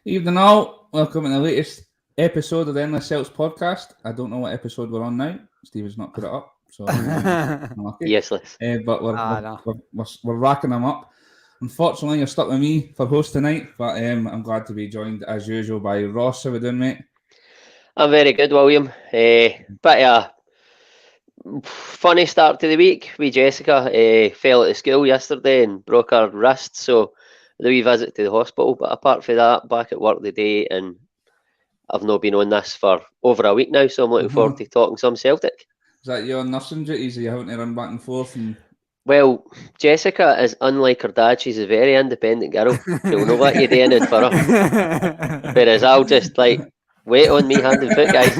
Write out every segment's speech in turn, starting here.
Evening all, welcome to the latest episode of the Endless Celts Podcast. I don't know what episode we're on now. Steve has not put it up, so Useless. But we're racking them up. Unfortunately, you're stuck with me for host tonight, but I'm glad to be joined as usual by Ross. How we doing, mate? I'm very good, William. But funny start to the week. We Jessica fell at the school yesterday and broke her wrist, so the wee visit to the hospital. But apart from that, back at work today, and I've not been on this for over a week now, so I'm looking forward to talking some Celtic. Is that your nursing duties? Are you having to run back and forth? Well, Jessica is unlike her dad. She's a very independent girl. She'll not let you do anything for her. Whereas I'll just wait on me hand and foot, guys.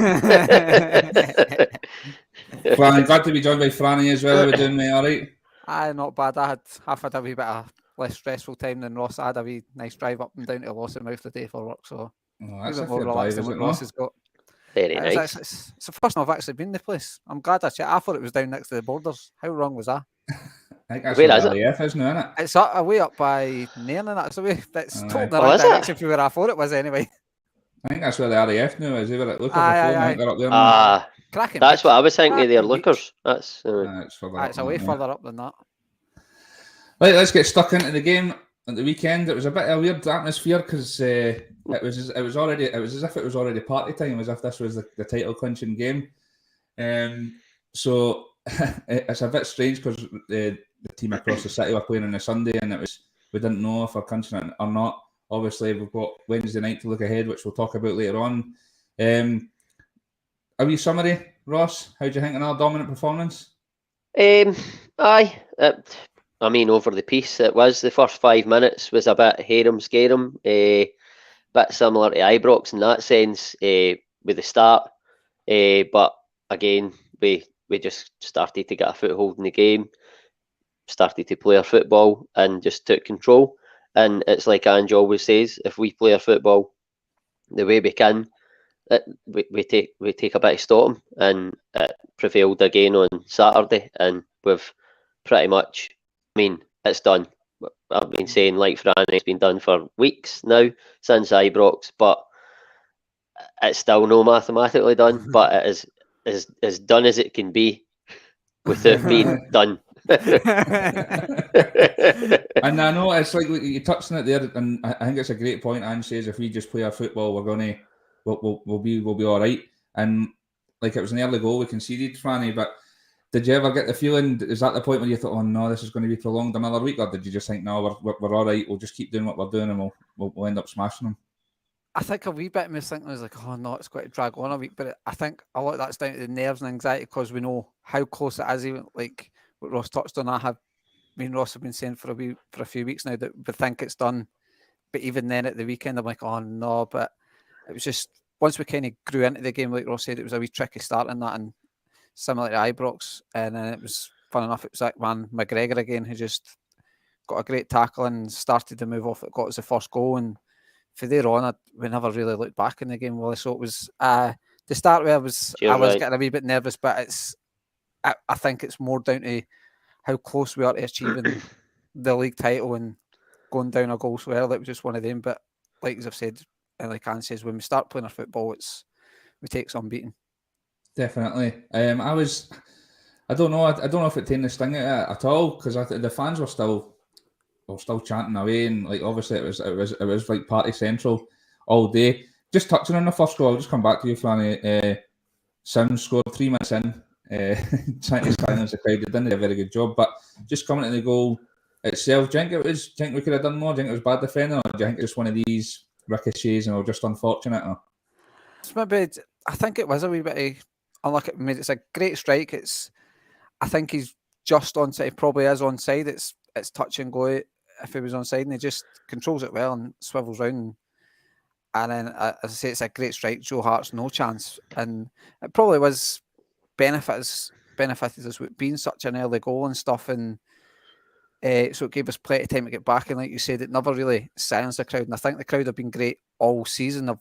Well, I'm glad to be joined by Franny as well. How we doing, mate? All right? Aye, not bad. I've had a wee bit of less stressful time than Ross. I had a wee nice drive up and down to Lossiemouth today for work, so that's a bit more relaxed than what Ross has got. Very nice. It's the first time I've actually been to the place. I'm glad I checked. I thought it was down next to the Borders. How wrong was that? I think that's where the RAF is now, isn't it? It's away up by Nairn, and that's away. That's totally the right direction from where I thought it was anyway. I think that's where the RAF now is. They were at Lookers aye. They're up there. Cracking. That's what I was thinking. They're Lookers. That's it's away further up than that. Right, let's get stuck into the game at the weekend. It was a bit of a weird atmosphere because it was as if it was already party time, as if this was the title clinching game. So it's a bit strange because the team across the city were playing on a Sunday, and we didn't know if we're clinching it or not. Obviously, we've got Wednesday night to look ahead, which we'll talk about later on. A wee summary, Ross. How do you think in our dominant performance? Aye. I mean, over the piece, it was the first 5 minutes was a bit harem-scarum, bit similar to Ibrox in that sense with the start. But again, we just started to get a foothold in the game, started to play our football and just took control. And it's like Ange always says, if we play our football the way we can, we take a bit of storm, and it prevailed again on Saturday, and we've pretty much, I mean, it's done. I've been saying, like Franny, it's been done for weeks now since Ibrox, but it's still no mathematically done, but it is as done as it can be without being done. And I know it's like you touched on it there, and I think it's a great point. Ange says if we just play our football, we'll be all right. And like, it was an early goal we conceded, Franny, but did you ever get the feeling, is that the point where you thought, oh no, this is going to be prolonged another week, or did you just think, no, we're all right, we'll just keep doing what we're doing and we'll end up smashing them? I think a wee bit of me thinking was like, oh no, it's going to drag on a week, but I think a lot of that's down to the nerves and anxiety because we know how close it is. Even like what Ross touched on, me and Ross have been saying for a few weeks now that we think it's done, but even then at the weekend I'm like, oh no, but it was just once we kind of grew into the game, like Ross said, it was a wee tricky start in that, and similar to Ibrox, and then it was fun enough. It was that man McGregor again who just got a great tackle and started to move off. It got us the first goal, and from there on, we never really looked back in the game. Well, so it was the start where I was getting a wee bit nervous, but I think it's more down to how close we are to achieving the league title and going down a goal. So it was just one of them. But like as I've said, and like Anne says, when we start playing our football, we take some beating. Definitely. I don't know if it taken the sting out at all, because the fans were still chanting away, and like obviously it was like party central all day. Just touching on the first goal, I'll just come back to you, Franny. Sims scored 3 minutes in, trying to silence the crowd. They didn't do a very good job, but just coming to the goal itself, do you think we could have done more? Do you think it was bad defending, or do you think it's one of these ricochets and we're just unfortunate? Or? I think it was a wee bit unlucky. I mean, it's a great strike. I think he's just onside. He probably is onside. It's touch and go if he was onside, and he just controls it well and swivels round. And then, as I say, it's a great strike. Joe Hart's no chance, and it probably was benefited us with being such an early goal and stuff, and so it gave us plenty of time to get back. And like you said, it never really silenced the crowd. And I think the crowd have been great all season. I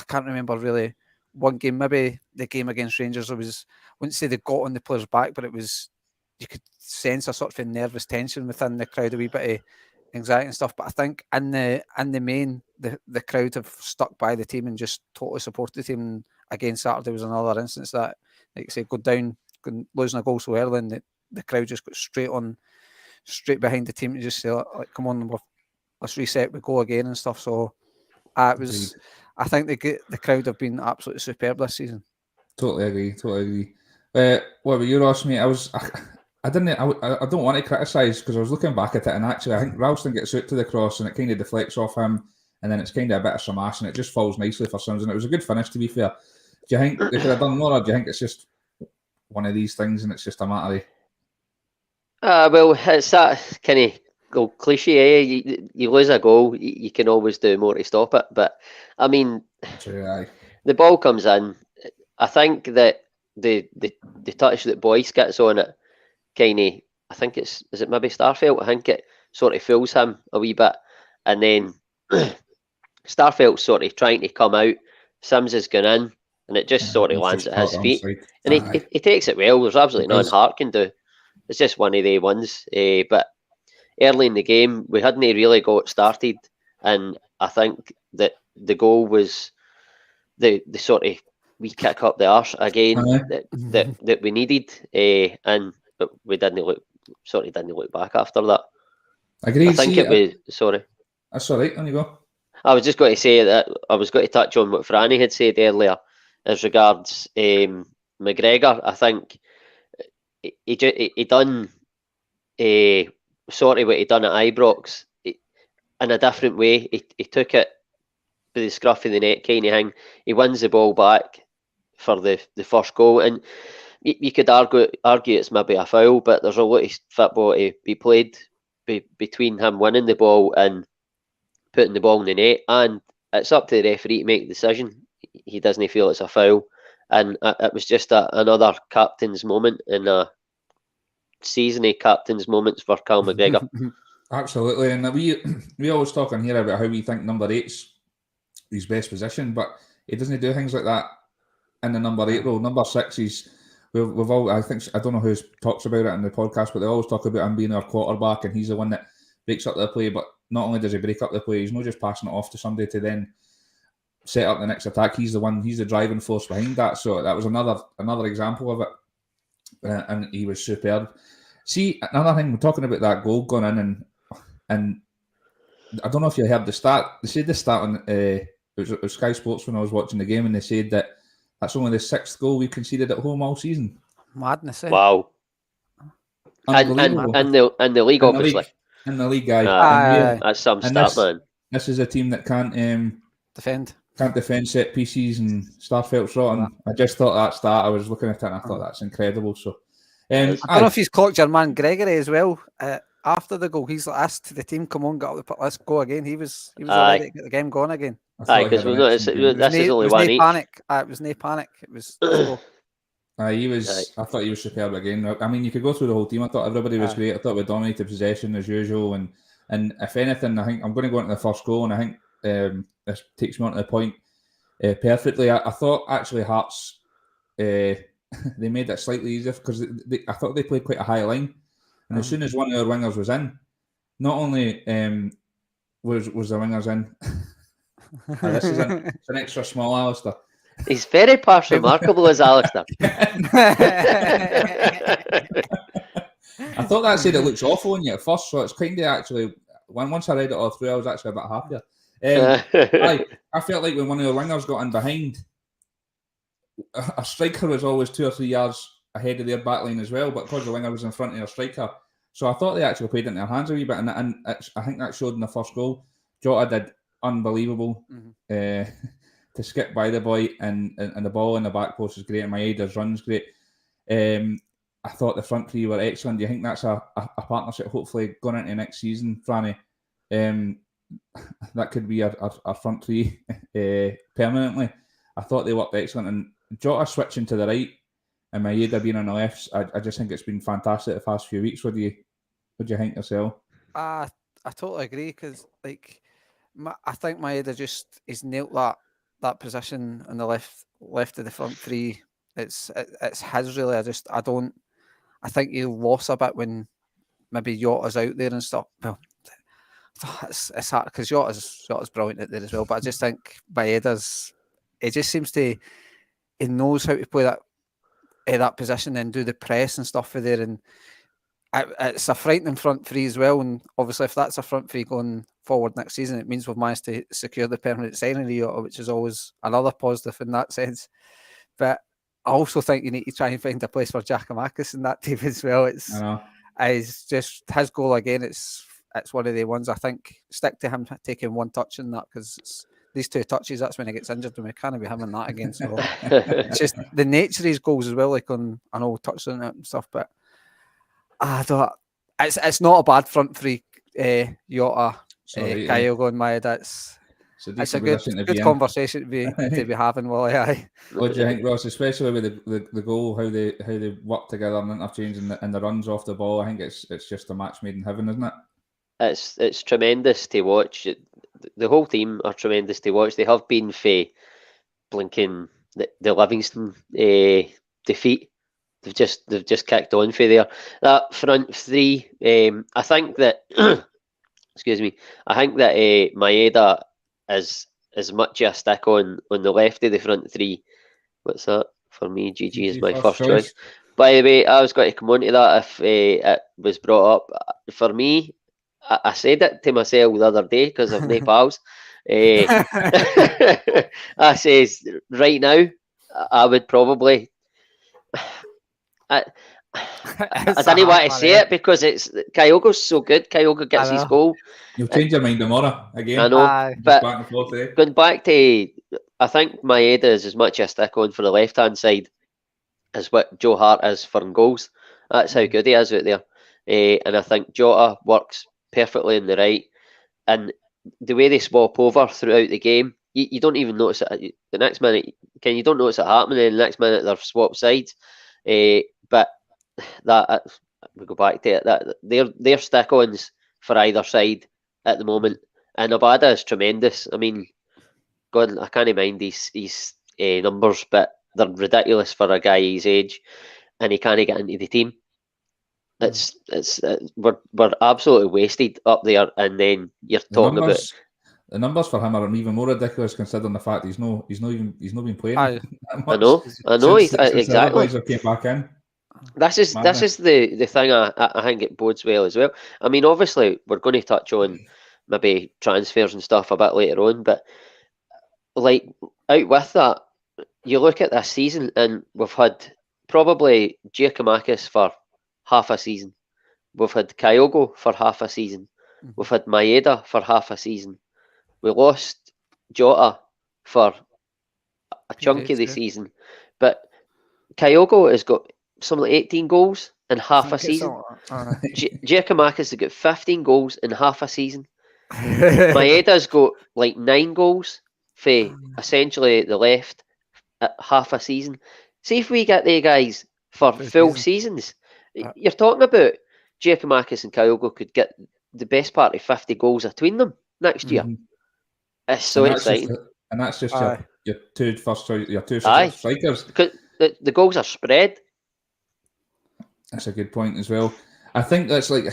can't remember really one game, maybe the game against Rangers. I wouldn't say they got on the players' back, but you could sense a sort of a nervous tension within the crowd, a wee bit of anxiety and stuff. But I think in the main, the crowd have stuck by the team and just totally supported the team. And again, Saturday was another instance that, like I say, losing a goal so early, and the crowd just got straight behind the team to just say, like, come on, let's reset, we go again and stuff. So it was. I think the crowd have been absolutely superb this season. Totally agree. What about you, Ross, mate? I don't want to criticise, because I was looking back at it, and actually I think Ralston gets out to the cross and it kind of deflects off him, and then it's kind of a bit of smash and it just falls nicely for Sims, and it was a good finish, to be fair. Do you think they could have done more, or do you think it's just one of these things and it's just a matter of... Well, it's that kind of cliche. You lose a goal, you can always do more to stop it. But I mean, True, the ball comes in. I think that the touch that Bhoys gets on it, kind of, I think is it maybe Starfelt? I think it sort of fools him a wee bit, and then Starfelt's sort of trying to come out. Sims has gone in, and it just sort of lands at his feet, and he takes it well. There's absolutely nothing Hart can do. It's just one of the ones. But early in the game, we hadn't really got started, and I think that the goal was the sort of wee kick up the arse again that we needed, and we didn't look back after that. Agreed. I think it was sorry. That's all right. On you go. I was just going to say that I was going to touch on what Franny had said earlier as regards McGregor. I think he done sort of what he done at Ibrox in a different way. He took it with the scruff of the neck kind of thing. He wins the ball back for the first goal, and you could argue it's maybe a foul, but there's a lot of football to be played between him winning the ball and putting the ball in the net, and it's up to the referee to make the decision. He doesn't feel it's a foul, and it was just another captain's moment in a season of captain's moments for Callum McGregor. Absolutely, and we always talk on here about how we think number 8's his best position, but he doesn't do things like that in the number 8 role. Number 6, we've all, I don't know who talks about it in the podcast, but they always talk about him being our quarterback, and he's the one that breaks up the play. But not only does he break up the play, he's not just passing it off to somebody to then set up the next attack. He's the driving force behind that. So that was another example of it, and he was superb. See, another thing, we're talking about that goal going in, and I don't know if you heard the stat. They said the stat on it was Sky Sports when I was watching the game, and they said that that's only the 6th goal we've conceded at home all season. Madness, eh? Wow. And the league, obviously. In the league, guy. That's some stat, man. This is a team that can't defend. Can't defend set pieces, and Starfelt's rotten. I just thought that stat. I was looking at it and I thought that's incredible. So, I don't know if he's clocked your man Gregory as well. After the goal, he's asked the team, "Come on, get up the pitch, let's go again." He was ready to get the game going again. Because this is only one each. It was no panic. It was. He was. I thought he was superb again. I mean, you could go through the whole team. I thought everybody was great. I thought we dominated possession as usual, and if anything, I think I'm going to go into the first goal, and I think this takes me on to the point perfectly. I thought actually Hearts they made it slightly easier because I thought they played quite a high line, and as soon as one of their wingers was in, not only was the wingers in, this is it's an extra small Alistair. He's very pass remarkable as Alistair. I thought that said it looks awful on you at first, so it's kind of actually once I read it all through, I was actually a bit happier. I felt like when one of the wingers got in behind, a striker was always 2 or 3 yards ahead of their back line as well, but because the winger was in front of their striker, so I thought they actually played into their hands a wee bit, and I think that showed in the first goal. Jota did unbelievable to skip by the boy, and the ball in the back post is great, and Maeda's run's great. I thought the front three were excellent. Do you think that's a partnership hopefully going into next season, Franny? That could be our front three permanently. I thought they worked excellent, and Jota switching to the right and Maeda being on the left, I just think it's been fantastic the past few weeks. What do you think yourself? I totally agree, because I think Maeda he's nailed that position on the left of the front three. It's his really. I think he lost a bit when maybe Jota's out there and stuff. Well, it's hard because Jota's brilliant at there as well. But I just think Maeda's, it just seems to, he knows how to play that position and do the press and stuff for there. And it's a frightening front three as well. And obviously, if that's a front three going forward next season, it means we've managed to secure the permanent signing of Jota, which is always another positive in that sense. But I also think you need to try and find a place for Giakoumakis in that team as well. It's just his goal again. It's one of the ones I think stick to him taking one touch in that, because these 2 touches, that's when he gets injured, and we can't be having that again. So it's just the nature of his goals as well. Like I know touched on it and stuff, but I don't. It's not a bad front three. Jota, Kyogo, and Maeda. It's a good conversation to be having. Well, aye. What do you think, Ross? Especially with the goal, how they work together and interchange and the runs off the ball. I think it's just a match made in heaven, isn't it? It's tremendous to watch. The whole team are tremendous to watch. They have been for blinking the Livingston defeat. They've just kicked on for there. That front three. I think that excuse me. I think that Maeda is as much a stick on the left of the front three. What's that? For me, GG is my first choice. By the way, I was going to come on to that if it was brought up. For me, I said it to myself the other day because of no pals. I says right now, I would probably. I don't want to say it because it's Kyogo's so good. Kyogo gets his goal. You'll change your mind tomorrow again. I know, but back and forth, going back to, I think Maeda is as much a stick on for the left hand side as what Joe Hart is for goals. That's how good he is out there, and I think Jota works perfectly in the right, and the way they swap over throughout the game, you don't even notice it. The next minute, you don't notice it happening, and the next minute they're swapped sides. But that we go back to it. That they're stick-ons for either side at the moment, and Abada is tremendous. I mean, God, I can't mind his numbers, but they're ridiculous for a guy his age, and he can't get into the team. We're absolutely wasted up there, and then you're talking about the numbers for him are even more ridiculous considering the fact he's not been playing. I know, exactly. Came back in. This is the thing I think it bodes well as well. I mean, obviously we're going to touch on maybe transfers and stuff a bit later on, but like out with that, you look at this season and we've had probably Giakoumakis for half a season, we've had Kyogo for half a season, we've had Maeda for half a season, we lost Jota for a chunk of the season, but Kyogo has got something like 18 goals in half a season. Giakoumakis has got 15 goals in half a season. Maeda's got like 9 goals for essentially the left at half a season. See if we get the guys for full seasons. You're talking about Giakoumakis and Kyogo could get the best part of 50 goals between them next year. It's so exciting. And that's just your two strikers. Because the goals are spread. That's a good point as well. I think that's like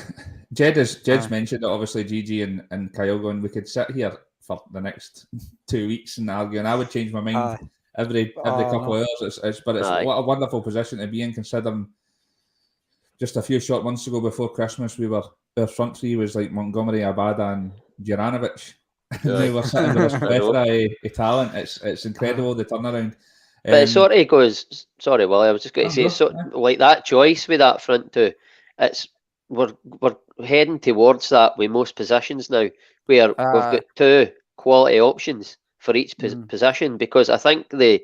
Jed's mentioned it, obviously Gigi and Kyogo, and we could sit here for the next 2 weeks and argue, and I would change my mind every couple of hours. But it's what a wonderful position to be in, considering just a few short months ago before Christmas, our front three was like Montgomery, Abada, and Juranovic. They were sitting with a plethora of talent. It's incredible, the turnaround. But it sort of goes. Sorry, Willie. I was just going to say, like that choice with that front two. We're heading towards that with most positions now, where we've got 2 quality options for each position. Because I think the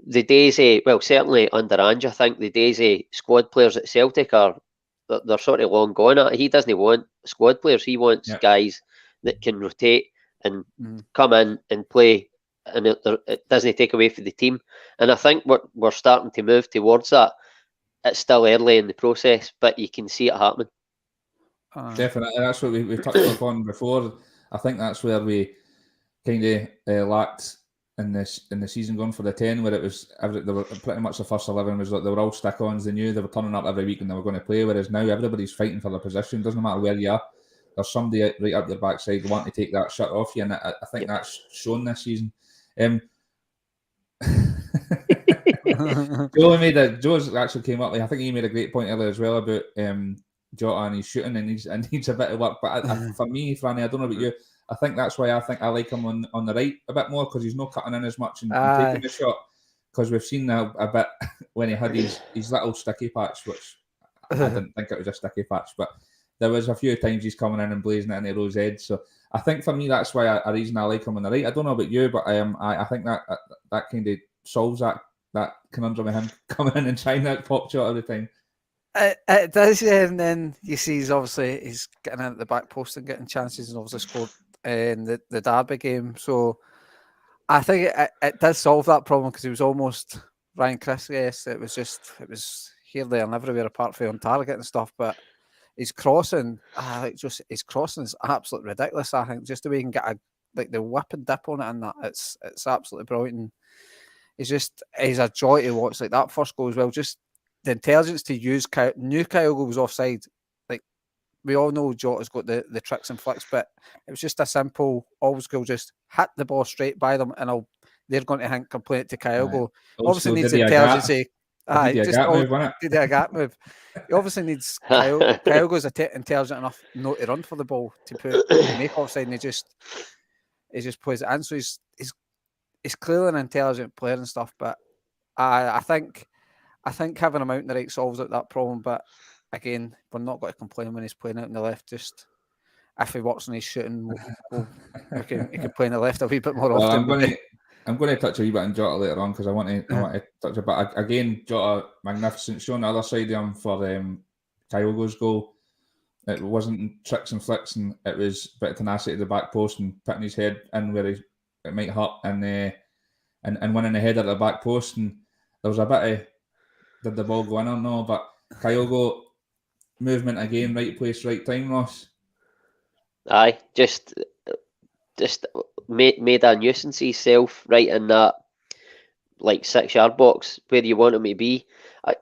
days, certainly under Ange, I think the days of squad players at Celtic they're sort of long gone. He doesn't want squad players. He wants guys that can rotate and come in and play. And it doesn't take away from the team. And I think we're starting to move towards that. It's still early in the process, but you can see it happening. Definitely. That's what we touched upon before. I think that's where we kind of lacked in the season going for the 10, where it was they were pretty much the first 11 was like they were all stick-ons. They knew they were turning up every week and they were going to play, whereas now everybody's fighting for their position. Doesn't matter where you are. there's somebody right up your backside wanting to take that shirt off you, and I think that's shown this season. Joe's actually came up. I think he made a great point earlier as well about Jota and his shooting and needs a bit of work. But for me, Franny, I don't know about you. I think that's why I like him on the right a bit more, because he's not cutting in as much and taking the shot. Because we've seen now a bit when he had his little sticky patch, which I didn't think it was a sticky patch, but there was a few times he's coming in and blazing it into Rose Edge. So I think for me that's why a reason I like him on the right. I don't know about you, but I think that kind of solves that conundrum of him coming in and trying that pop shot every time. It does, yeah. And then you see he's getting in at the back post and getting chances, and obviously scored in the Derby game. So I think it does solve that problem, because he was almost Ryan Chris. Yes, it was here, there, and everywhere apart from on target and stuff. But his crossing, his crossing is absolutely ridiculous. I think just the way he can get the whip and dip on it, and that it's absolutely brilliant. And he's a joy to watch. Like that first goal as well, just the intelligence to use. Knew Kyogo was offside. Like we all know, Jota's got the tricks and flicks, but it was just a simple, always go just hit the ball straight by them, and they're going to complain it to Kyogo. Right. Obviously needs intelligence. Did a gap move. He obviously needs Kyogo's intelligent enough not to run for the ball to make offside, and he just plays it in. So he's clearly an intelligent player and stuff. But I think having him out in the right solves out that problem. But again, we're not going to complain when he's playing out in the left. Just if he works on his shooting, he can play in the left a wee bit more often. I'm going to touch a wee bit on Jota later on, because I want to touch a bit. Again, Jota, magnificent, showing the other side of him for Kyogo's goal. It wasn't tricks and flicks, and it was a bit of tenacity at the back post and putting his head in where it might hurt, and winning the header at the back post. And there was a bit of, did the ball go in or no? But Kyogo, movement again, right place, right time, Ross. Aye, just made a nuisance himself right in that 6-yard box where you want him to be. I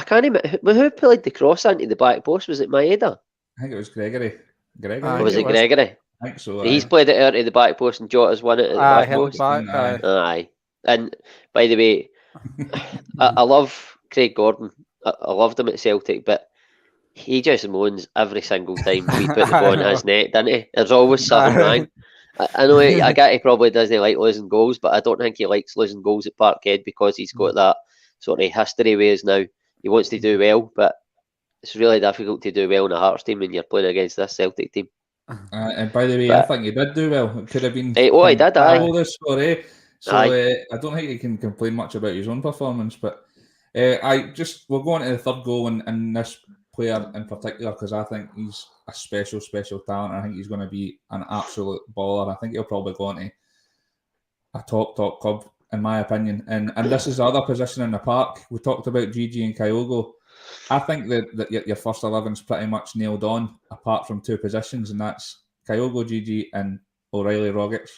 can't remember who played the cross into the back post. Was it Maeda? I think it was Gregory. Was it Gregory? I think so. He's played it out of the back post, and Jota's won it at the back post. Aye. And by the way, I love Craig Gordon. I loved him at Celtic, but he just moans every single time we put the ball in his net, doesn't he? There's always something wrong. I know I get he probably doesn't like losing goals, but I don't think he likes losing goals at Parkhead, because he's got that sort of history with us now. He wants to do well, but it's really difficult to do well in a Hearts team when you're playing against this Celtic team. And by the way, I think he did do well. It could have been. He did, aye. So I don't think he can complain much about his own performance. But we're going to the third goal and this player in particular, because I think he's a special talent. I think he's going to be an absolute baller. I think he'll probably go into a top club, in my opinion. And this is the other position in the park. We talked about Gigi and Kyogo. I think that your first 11's pretty much nailed on, apart from two positions, and that's Kyogo, Gigi, and O'Reilly Rogic.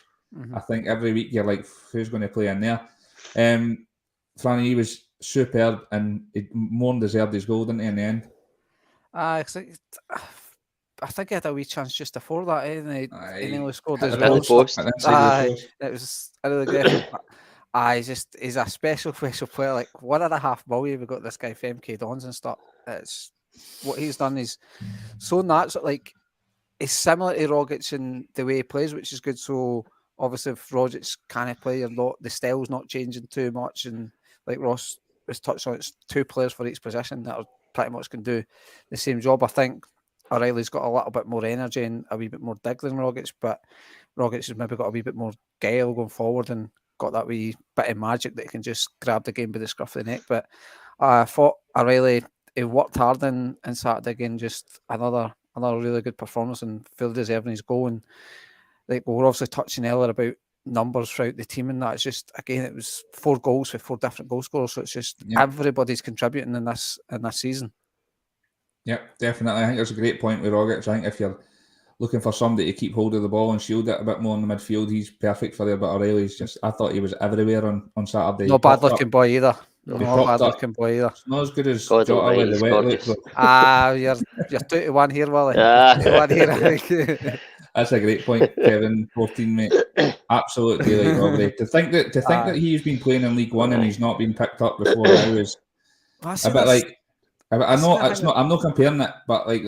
I think every week you're like, who's going to play in there? Franny, he was superb, and he more than deserved his goal, didn't he, in the end? I think he had a wee chance just before that, and he nearly scored as well. It was really great. He's a special player. Like $1.5 million, we got this guy for MK Dons and stuff. It's what he's done is so natural. Like he's similar to Rogic in the way he plays, which is good. So obviously, if Rogic can't play a lot, the style's not changing too much. And like Ross was touched on, it's two players for each position that are pretty much can do the same job. I think O'Reilly's got a little bit more energy and a wee bit more dig than Rogic, but Rogic has maybe got a wee bit more guile going forward and got that wee bit of magic that he can just grab the game by the scruff of the neck. But I thought O'Reilly, he worked hard in Saturday again, just another really good performance and fully deserving his goal. And like we were obviously touching earlier about numbers throughout the team, and that it's just, again, it was 4 goals with 4 different goal scorers, so it's just everybody's contributing in this season. Yeah, definitely. I think that's a great point with Rogic. I think if you're looking for somebody to keep hold of the ball and shield it a bit more in the midfield, he's perfect for there. But O'Reilly's just, I thought he was everywhere on Saturday. No bad looking boy either. No, He popped bad up. looking boy either. It's not as good as God Jota almighty, with the he's wet gorgeous. look. You're 2-1 here, Wally. Ah. 2-1 here, I think. That's a great point, Kevin. 14, mate. Absolute daylight robbery. To think that he's been playing in League One and he's not been picked up before now is a bit like. I know it's not. I'm not comparing it, but like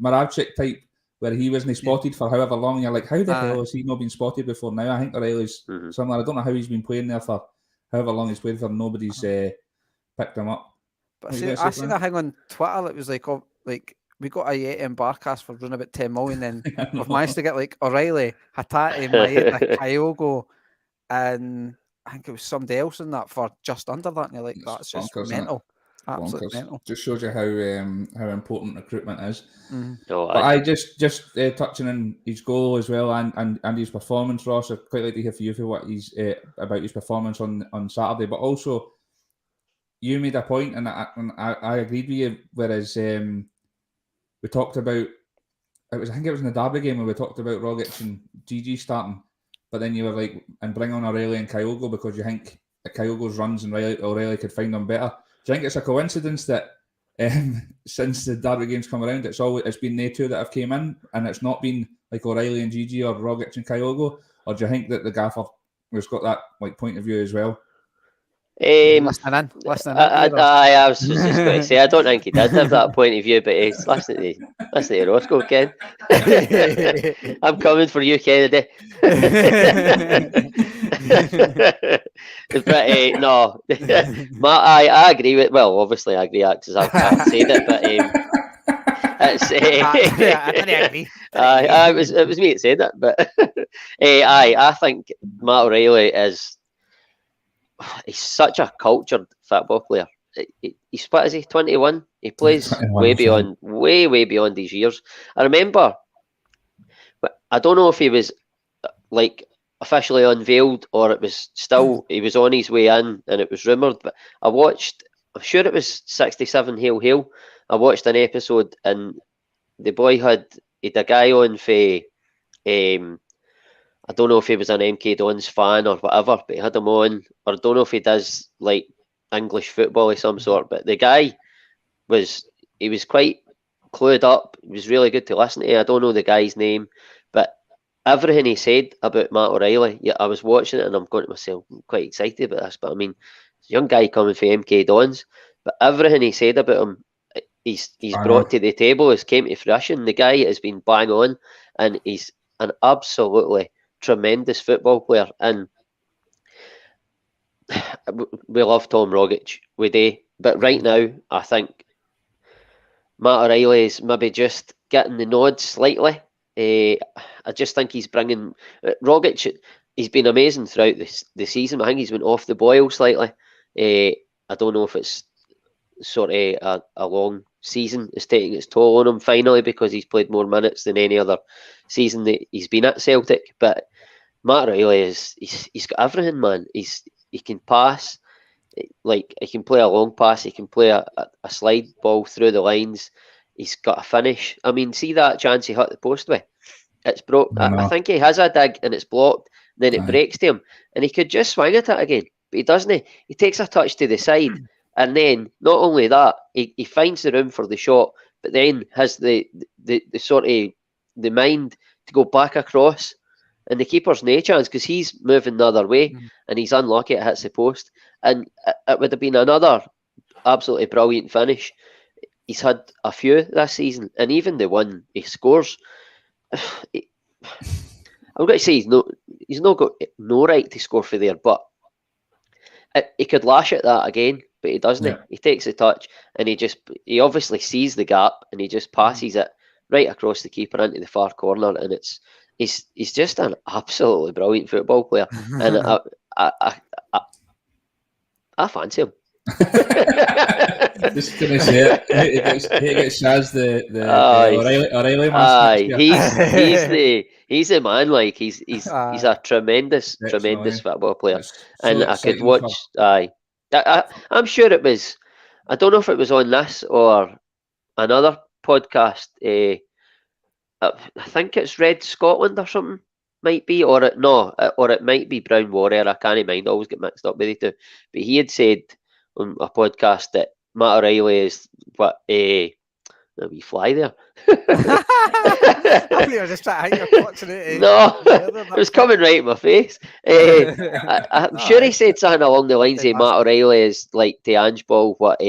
Moravchik type, where he wasn't spotted for however long. You're like, how the hell has he not been spotted before now? I think O'Reilly's similar. I don't know how he's been playing there for however long he's played for. Nobody's picked him up. But I seen a thing on Twitter that was like, we got a Yeti and Barcast for running about 10 million, then we've managed to get like O'Reilly, Hatate, Maeta, Kyogo, and I think it was somebody else in that for just under that. And you're like, that's just mental. Absolutely mental. Just shows you how important recruitment is. Oh, but I just touching on his goal as well and his performance, Ross. I'd quite like to hear from you for what he's about his performance on Saturday. But also, you made a point, and I agreed with you. Whereas we talked about I think it was in the Derby game where we talked about Rogic and GG starting, but then you were like, and bring on O'Reilly and Kyogo because you think Kyogo's runs and O'Reilly could find them better. Do you think it's a coincidence that since the Derby games come around, it's been they two that have came in, and it's not been like O'Reilly and GG or Rogic and Kyogo? Or do you think that the gaffer has got that like point of view as well? Listening in. I was just going to say, I don't think he did have that point of view, but he's listening to Roscoe, Ken. I'm coming for you, Kennedy. But no, I agree with. Well, obviously, I agree because I've said it, but it's. I didn't agree. It was me that said that, but I think Matt O'Reilly he's such a cultured football player. He's what is he? 21. He plays 21, way beyond his years. I remember, but I don't know if he was like officially unveiled or it was still he was on his way in and it was rumoured. But I'm sure it was 67 Hail Hail. I watched an episode and the boy had a guy on for I don't know if he was an MK Dons fan or whatever, but he had him on, or I don't know if he does like English football of some sort, but the guy was quite clued up. It was really good to listen to. I don't know the guy's name, but everything he said about Matt O'Reilly, I was watching it and I'm going to myself, I'm quite excited about this, but I mean, it's a young guy coming from MK Dons, but everything he said about him, he's brought to the table, has came to fruition. The guy has been bang on, and he's an absolutely tremendous football player, and we love Tom Rogic, we do, but right now I think Matt O'Reilly is maybe just getting the nod slightly. I just think he's bringing Rogic. He's been amazing throughout the season. I think he's went off the boil slightly. I don't know if it's sort of a long season is taking its toll on him finally because he's played more minutes than any other season that he's been at Celtic, but Matt O'Reilly he's got everything, man. He can pass, like he can play a long pass, he can play a slide ball through the lines. He's got a finish. I mean, see that chance he hit the post with? It's broke. I think he has a dig and it's blocked. Then it breaks to him, and he could just swing at it again, but he doesn't. He takes a touch to the side, and then not only that, he finds the room for the shot, but then has the sort of the mind to go back across. And the keeper's no chance because he's moving the other way and he's unlucky, it hits the post. And it would have been another absolutely brilliant finish. He's had a few this season, and even the one he scores, I'm going to say he's not got no right to score for there, but he could lash at that again, but he doesn't. Yeah. He takes the touch and he obviously sees the gap and he just passes it right across the keeper into the far corner, and he's just an absolutely brilliant football player, and I fancy him. Just gonna say it. He gets Shaz the O'Reilly man. He's the man. Like he's a tremendous football player, and I could watch. I'm sure it was. I don't know if it was on this or another podcast. I think it's Red Scotland or something, might be, or it might be Brown Warrior. I can't mind. I always get mixed up with the two. But he had said on a podcast that Matt O'Reilly is what a wee fly there. I thought you were just trying to hit your clutching it. No, it was coming right in my face. I'm sure he said something along the lines of Matt O'Reilly is like to Ange Ball what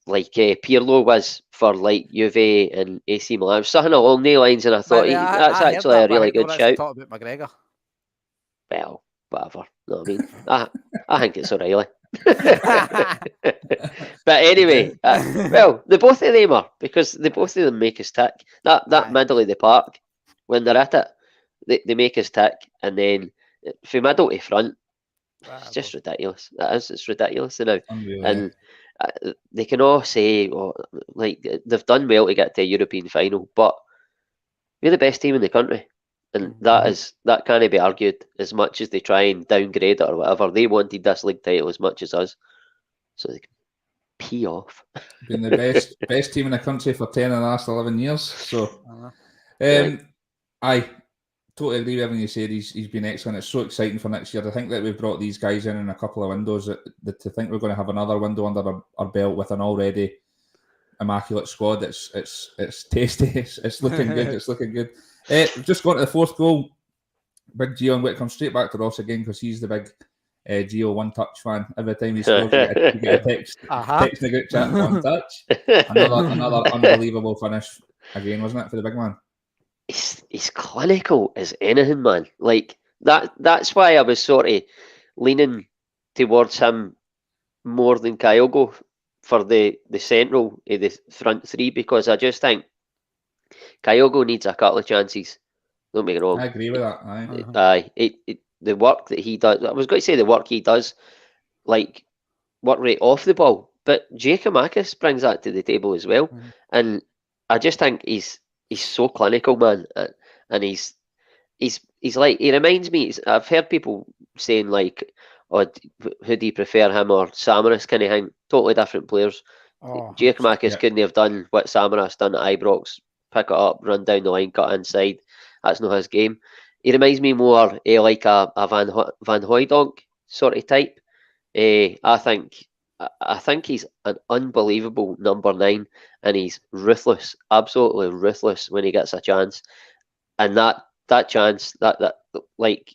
Pirlo was for like Juve and AC Milan, something along the lines, and I thought that's actually a really good shout. Talk about McGregor. Well, whatever. No, I mean, I think it's O'Reilly. But anyway, well, the both of them are, because the both of them make us tick. That middle of the park, when they're at it, they make us tick, and then from middle to front, it's just ridiculous. It's ridiculous now. And they can all say, like, they've done well to get to a European final, but we're the best team in the country. And that can't be argued, as much as they try and downgrade it or whatever. They wanted this league title as much as us, so they can pee off. Been the best team in the country for 10 of the last 11 years. So, I totally agree with everything you said. He's been excellent. It's so exciting for next year. I think that we've brought these guys in a couple of windows. To think we're going to have another window under our belt with an already immaculate squad. It's tasty. It's looking good. It's looking good. Just going to the fourth goal. Big Gio, and come straight back to Ross again, because he's the big Gio one-touch fan. Every time he scores, you get a text in the group chat, one touch. Another unbelievable finish again, wasn't it, for the big man? He's clinical as anything, man. Like that's why I was sort of leaning towards him more than Kyogo for the central of the front three, because I just think Kyogo needs a couple of chances. Don't make it wrong. I agree with that. The work that he does, I was going to say the work he does, like work rate off the ball, but Giakoumakis brings that to the table as well. And I just think he's so clinical, man, and he's like, he reminds me. I've heard people saying like, "Oh, who do you prefer, him or Samaras?" Kind of thing. Totally different players. Giakoumakis couldn't have done what Samaras done at Ibrox. Pick it up, run down the line, cut inside. That's not his game. He reminds me more like a Van Hooijdonk sort of type. I think he's an unbelievable number 9, and he's ruthless, absolutely ruthless when he gets a chance. And that chance, that like,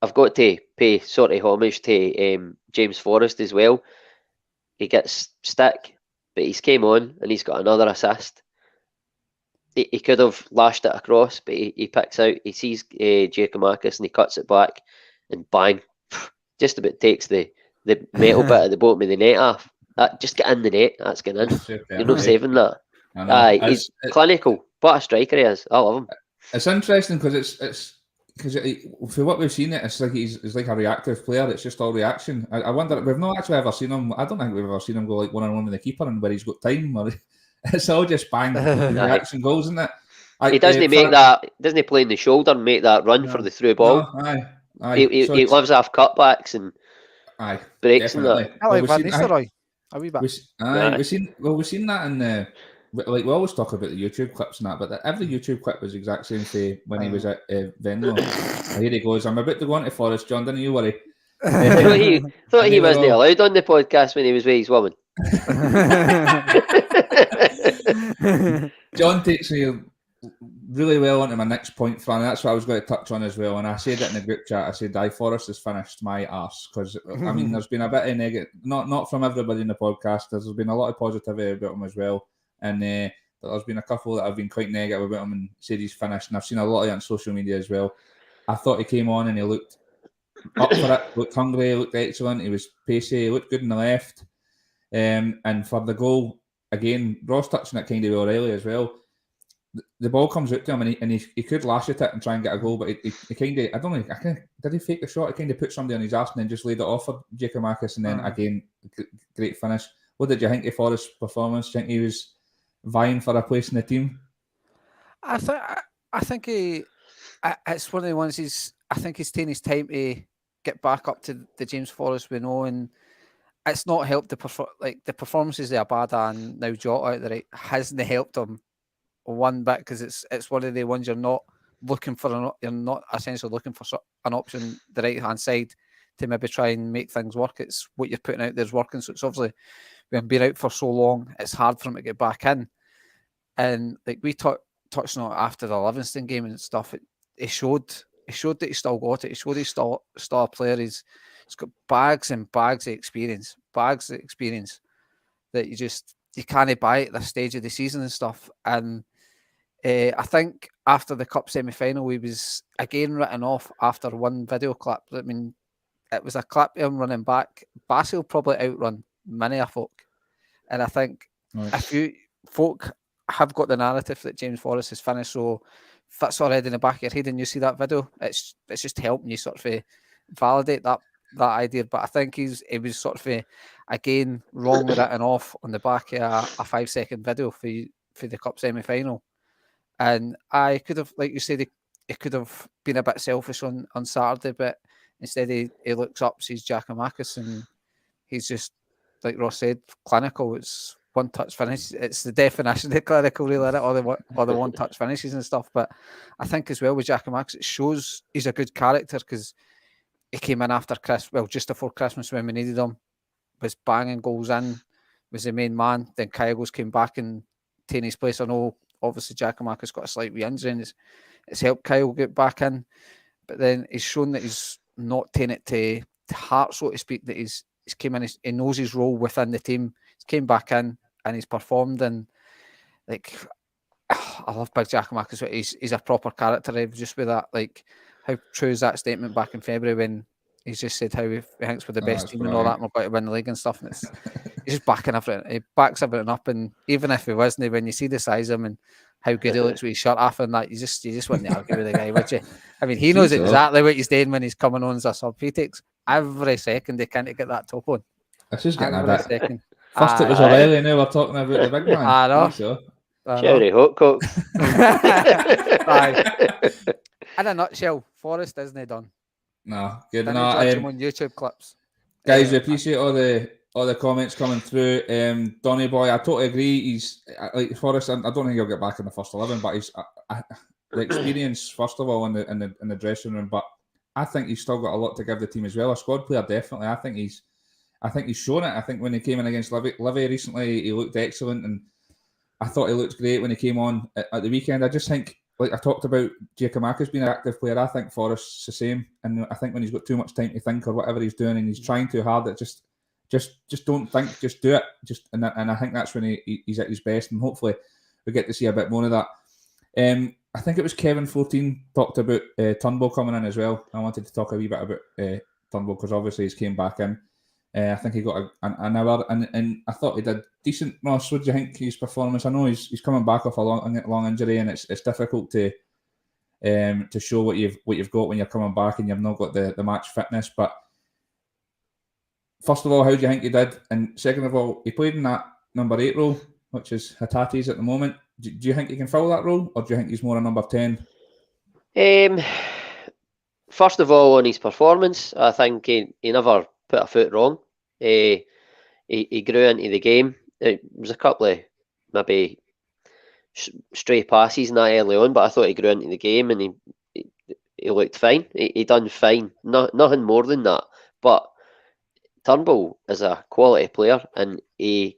I've got to pay sort of homage to James Forrest as well. He gets stick, but he's came on and he's got another assist. He could have lashed it across, but he picks out, he sees Giakoumakis and he cuts it back, and bang, just about takes the metal bit at the bottom of the net off. Just get in the net, that's getting in. You're not saving that. He's clinical. What a striker he is. I love him. It's interesting because because for what we've seen, it's like he's like a reactive player. It's just all reaction. I wonder, we've not actually ever seen him. I don't think we've ever seen him go like one-on-one with the keeper and where he's got time. Or it's all just bang reaction goals, isn't it? He doesn't make that. Doesn't play in the shoulder and make that run for the through ball. No, he lives off cutbacks and breaks and that. I like Van Nistelrooy. A wee bit. We've seen that in like we always talk about the YouTube clips and that, but every YouTube clip was the exact same thing when he was at Venlo. Here he goes. I'm about to go on to Forrest, John. Don't you worry. Thought he wasn't allowed on the podcast when he was with his woman. John takes me really well onto my next point, Fran. That's what I was going to touch on as well. And I said it in the group chat. I said, Forrest has finished my arse. Because, I mean, there's been a bit of negative, not from everybody in the podcast. There's been a lot of positivity about him as well. And there's been a couple that have been quite negative about him and said he's finished. And I've seen a lot of it on social media as well. I thought he came on and he looked up for it, looked hungry, looked excellent. He was pacey, he looked good in the left. And for the goal, again, Ross touching it kind of O'Reilly as well. The ball comes out to him and he could lash at it and try and get a goal, but he kind of, I don't know, did he fake the shot? He kind of put somebody on his arse and then just laid it off for Giakoumakis, and then again, great finish. What did you think of Forrest's performance? Do you think he was vying for a place in the team? I think it's one of the ones I think he's taking his time to get back up to the James Forrest we know, and it's not helped the performances of Abada and now Jota that it hasn't helped him one bit, because it's one of the ones you're not looking for. You're not essentially looking for an option the right hand side to maybe try and make things work. It's what you're putting out there's working. So it's obviously when being out for so long, it's hard for him to get back in. And like we touched on it after the Livingston game and stuff, it showed that he still got it. It showed he's still a player. He's got bags and bags of experience that you can't buy at this stage of the season and stuff. And I think after the cup semi-final, he was again written off after one video clip. I mean, it was a clip of him running back. Basil probably outrun many a folk. And I think if you folk have got the narrative that James Forrest has finished, so if that's already in the back of your head and you see that video, it's just helping you sort of validate that idea. But I think he was sort of again wrongly written off on the back of a 5-second video for the cup semi-final. And I could have, like you said, he could have been a bit selfish on Saturday, but instead he looks up, sees Giakoumakis, and he's just, like Ross said, clinical. It's one-touch finish. It's the definition of clinical, really, isn't it? Or the one-touch finishes and stuff. But I think as well with Giakoumakis, it shows he's a good character because he came in after just before Christmas when we needed him, was banging goals in, was the main man. Then Kyrgios came back and taken his place. I know, obviously, Giakoumakis got a slight re-injury and it's helped Kyle get back in. But then he's shown that he's not taken it to heart, so to speak, that he's came in, he knows his role within the team. He's came back in and he's performed. And like, I love Big Giakoumakis, but he's a proper character. Just with that, like, how true is that statement back in February when he's just said how he thinks we're the best team and all that, and we're going to win the league and stuff. And he's just backing everything. He backs everything up. And even if he wasn't, when you see the size of him and how good he looks with his shirt off and that, you just wouldn't argue with the guy, would you? I mean, he knows exactly what he's doing when he's coming on as a sub. He takes every second they can't get that top on. It's just getting every a bit. Second. First it was O'Reilly, now we're talking about the big man. I know. Cherry hot cock. In a nutshell, Forrest isn't done. No, good. Didn't No, judge him on YouTube clips. Guys, we appreciate all the comments coming through. Donny boy, I totally agree. He's like Forrest. I don't think he'll get back in the first 11, but he's the experience first of all in the dressing room. But I think he's still got a lot to give the team as well. A squad player, definitely. I think he's shown it. I think when he came in against Livy recently, he looked excellent, and I thought he looked great when he came on at the weekend. I just think, like I talked about, Giakoumakis being an active player. I think Forrest's the same, and I think when he's got too much time to think or whatever he's doing, and he's trying too hard, it just don't think, just do it. And I think that's when he's at his best, and hopefully we get to see a bit more of that. I think it was Kevin 14 talked about Turnbull coming in as well. I wanted to talk a wee bit about Turnbull because obviously he's came back in. I think he got an hour, and I thought he did decent. Ross, what do you think his performance? I know he's coming back off a long injury, and it's difficult to show what you've got when you're coming back and you've not got the match fitness. But first of all, how do you think he did? And second of all, he played in that number 8 role, which is Hatate's at the moment. Do you think he can fill that role, or do you think he's more a number 10? First of all, on his performance, I think he never put a foot wrong. He grew into the game. It was a couple of maybe stray passes in that early on, but I thought he grew into the game and he looked fine. He done fine. Nothing more than that. But Turnbull is a quality player, and he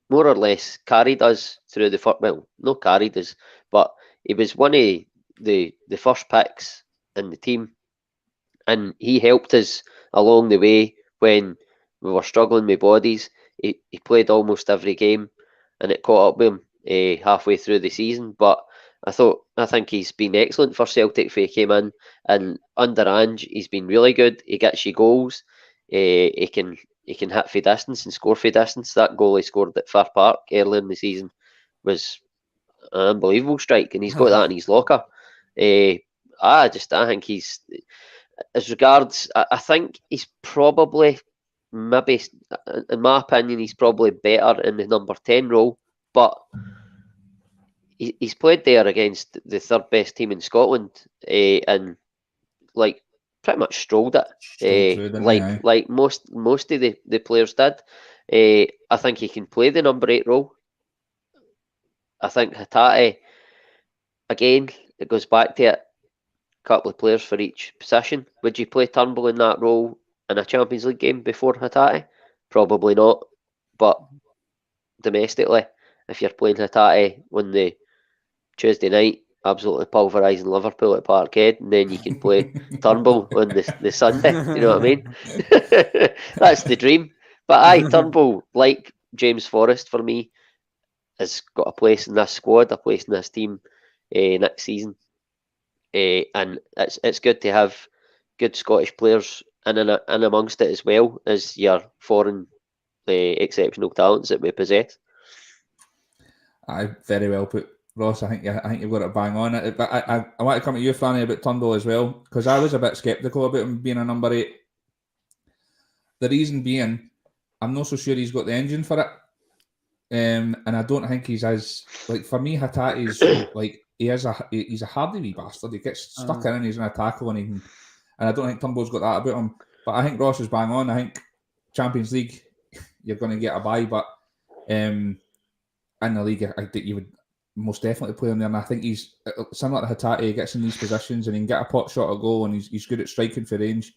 more or less carried us through the first. Well, not carried us, but he was one of the first picks in the team, and he helped us along the way when we were struggling with bodies. He played almost every game, and it caught up with him halfway through the season. But I think he's been excellent for Celtic for he came in, and under Ange he's been really good. He gets you goals. He can hit for distance and score for distance. That goal he scored at Fir Park early in the season was an unbelievable strike, and he's got that in his locker. I think he's, as regards, I think he's probably, maybe, in my opinion, he's probably better in the number 10 role, but he's played there against the third best team in Scotland, and like pretty much strolled it, like most of the players did. I think he can play the number 8 role. I think Hatate, again, it goes back to it. Couple of players for each position. Would you play Turnbull in that role in a Champions League game before Hatate? Probably not. But domestically, if you're playing Hatate on the Tuesday night, absolutely pulverising Liverpool at Parkhead, and then you can play Turnbull on the Sunday. Do you know what I mean? That's the dream. But aye, Turnbull, like James Forrest for me, has got a place in this squad, a place in this team next season. And it's good to have good Scottish players in amongst it as well as your foreign exceptional talents that we possess. Aye, very well put, Ross. I think you've got it bang on it. But I want to come to you, Franny, about Turnbull as well, because I was a bit sceptical about him being a number 8. The reason being, I'm not so sure he's got the engine for it. And I don't think he's as, like, for me, Hatate's like, he's a hardy wee bastard. He gets stuck in and he's in a tackle and I don't think Turnbull's got that about him. But I think Ross is bang on. I think Champions League, you're going to get a bye, but in the league, I think you would most definitely play him there. And I think he's similar to Hatate. He gets in these positions and he can get a pot shot at goal, and he's good at striking for range.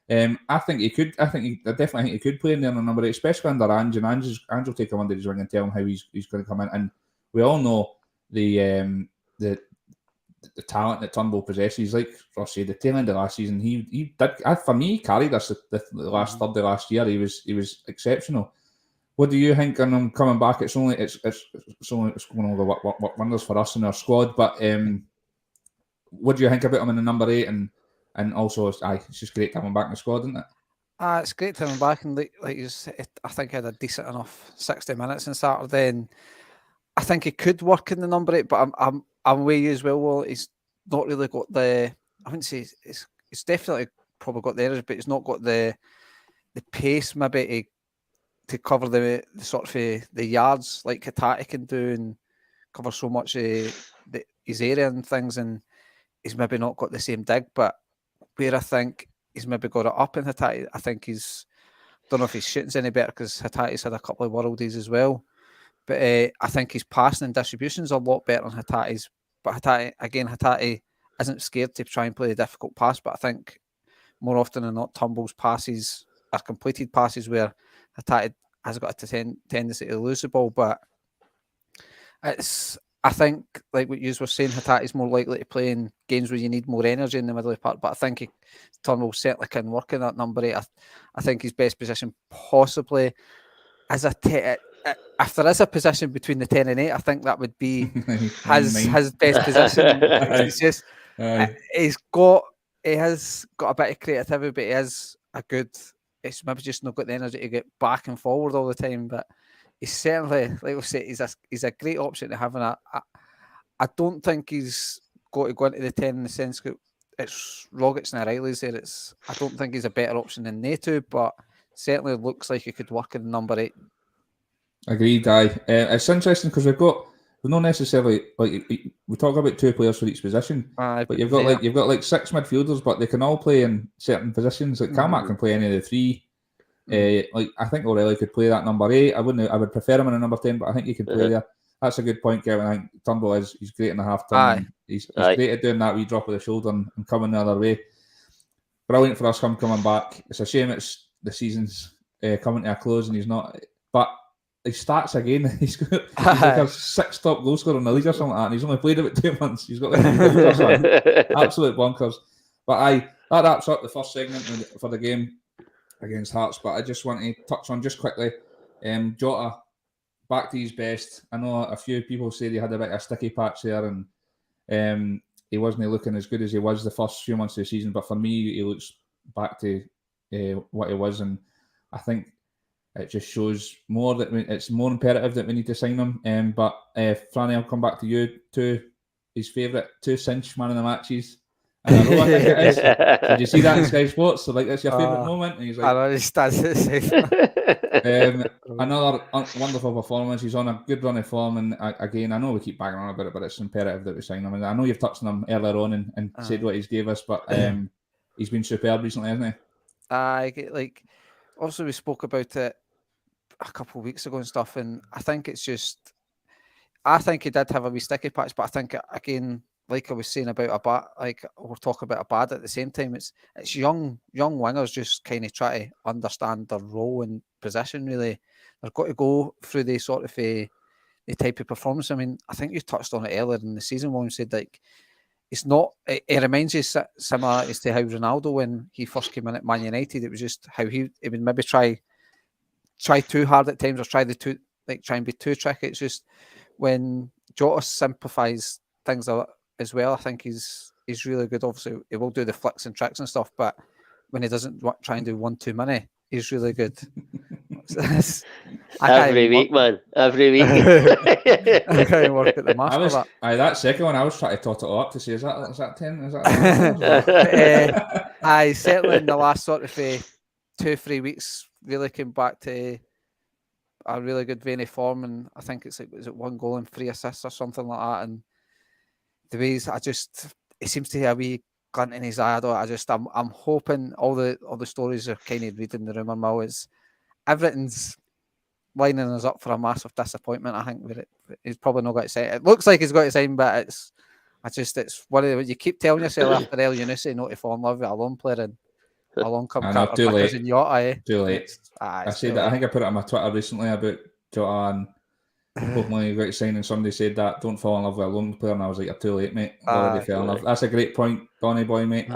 I think he could. I definitely think he could play in there on number 8, especially under Ange. And Ange will take him under his wing and tell him how he's going to come in. And we all know the talent that Turnbull possesses. Like Ross said, the tail end of last season, he did. For me, he carried us the last third of last year. He was exceptional. What do you think on him coming back? It's going to work wonders for us in our squad. But what do you think about him in the number 8? And also, it's just great to have him back in the squad, isn't it? It's great to have him back, and like you said, I think he had a decent enough 60 minutes on Saturday, and I think he could work in the number 8. But I'm with you as well. Well, he's not really got the. I wouldn't say it's definitely probably got the errors, but he's not got the pace maybe to cover the sort of the yards like Hatate can do and cover so much his area and things, and he's maybe not got the same dig. But where I think he's maybe got it up in Hatate, I think don't know if his shooting's any better because Hatate's had a couple of worldies as well. But I think his passing and distribution's a lot better than Hatate's. But Hatate isn't scared to try and play a difficult pass. But I think more often than not, Turnbull's passes are completed passes where Hatate has got a tendency to lose the ball. But I think, like what you were saying, Hatate is more likely to play in games where you need more energy in the middle of the park. But I think Turnbull certainly can work in that number 8. I think his best position possibly as if there is a position between the 10 and 8, I think that would be his best position. It's just he has got a bit of creativity, but he is it's maybe just not got the energy to get back and forward all the time. But he's certainly, like we say, he's a great option to have. And I don't think he's got to go into the 10 in the sense that it's Rogic and O'Reilly's there. I don't think he's a better option than they two, but certainly looks like he could work in number 8. Agreed, aye. It's interesting because we're not necessarily like we talk about 2 players for each position, but you've got like 6 midfielders, but they can all play in certain positions. Like Carmack can play any of the 3. Like I think O'Reilly could play that number 8. I would prefer him in a number 10, but I think he could play there. That's a good point, Kevin. I think Turnbull he's great in the half turn. He's great at doing that wee drop of the shoulder and coming the other way. Brilliant for us coming back. It's a shame it's the season's coming to a close and he's not. But he starts again. He's like a 6th top goal scorer in the league or something like that, and he's only played about 2 months. He's got like absolute bonkers. But that wraps up the first segment for the game against Hearts. But I just want to touch on just quickly, Jota back to his best. I know a few people say he had a bit of a sticky patch there, and he wasn't looking as good as he was the first few months of the season. But for me, he looks back to what he was, and I think it just shows more that it's more imperative that we need to sign him. But Franny, I'll come back to you too. His favourite 2 cinch man of the matches. And I know I think it is. Did you see that in Sky Sports? So like that's your favourite moment. And he's like, I know he stands at the same. Another wonderful performance. He's on a good run of form, and again, I know we keep banging on about it, but it's imperative that we sign him. And I know you've touched on him earlier on and said what he's gave us, but he's been superb recently, hasn't he? Also, we spoke about it a couple of weeks ago and stuff, and I think he did have a wee sticky patch, but I think, again, like I was saying about Abad, like we're talking about Abad at the same time. It's young wingers just kind of try to understand their role and position. Really, they've got to go through the sort of the type of performance. I mean, I think you touched on it earlier in the season when you said like it's not. It reminds you similar as to how Ronaldo, when he first came in at Man United, it was just how he would maybe try too hard at times or try and be too tricky. It's just when Jota simplifies things as well, I think he's really good. Obviously, he will do the flicks and tricks and stuff, but when he doesn't try and do one too many, he's really good. Every week, man. Every week. I can't work at the master. That second one, I was trying to tot it all up to say, is that 10? Is that 11? Certainly in the last sort of 2-3 weeks, really came back to a really good vein of form, and I think it's like, was it 1 goal and 3 assists or something like that? And the ways it seems to have a wee glint in his eye. I'm hoping all the stories are kind of reading the rumour mill is everything's lining us up for a massive disappointment. I think he's probably not got to sign. It looks like he's got to sign, but it's one of the, you keep telling yourself after El Yunusi not to fall in love with a lone player, and along come Carter too late. And Jota, Too late. I said that. I think I put it on my Twitter recently about Jota and hopefully you got to sign, and somebody said that don't fall in love with a lone player, and I was like, you're too late, mate. Already fell in love. That's a great point, Donny boy, mate.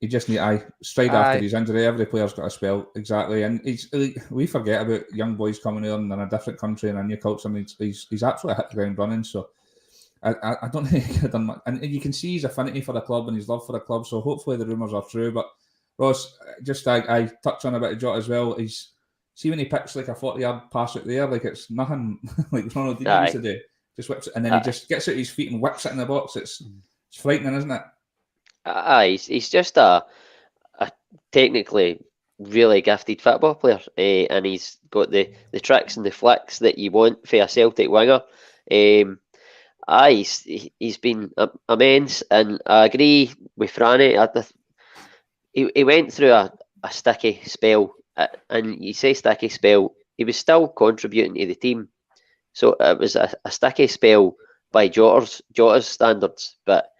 He just need stride after his injury. Every player's got a spell, exactly. And we forget about young boys coming in a different country and a new culture, and he's absolutely hit the ground running. So I don't think he could have done much. And you can see his affinity for the club and his love for the club. So hopefully the rumours are true. But Ross, just I touch on a bit of Jota as well. See when he picks like a 40-yard pass out there, like it's nothing like Ronaldinho used to do. Just whips it, and then he just gets out his feet and whips it in the box. It's frightening, isn't it? He's just a technically really gifted football player, and he's got the tricks and the flicks that you want for a Celtic winger. He's been immense, and I agree with Franny. He went through a sticky spell, and you say sticky spell, he was still contributing to the team. So it was a sticky spell by Jota's standards, but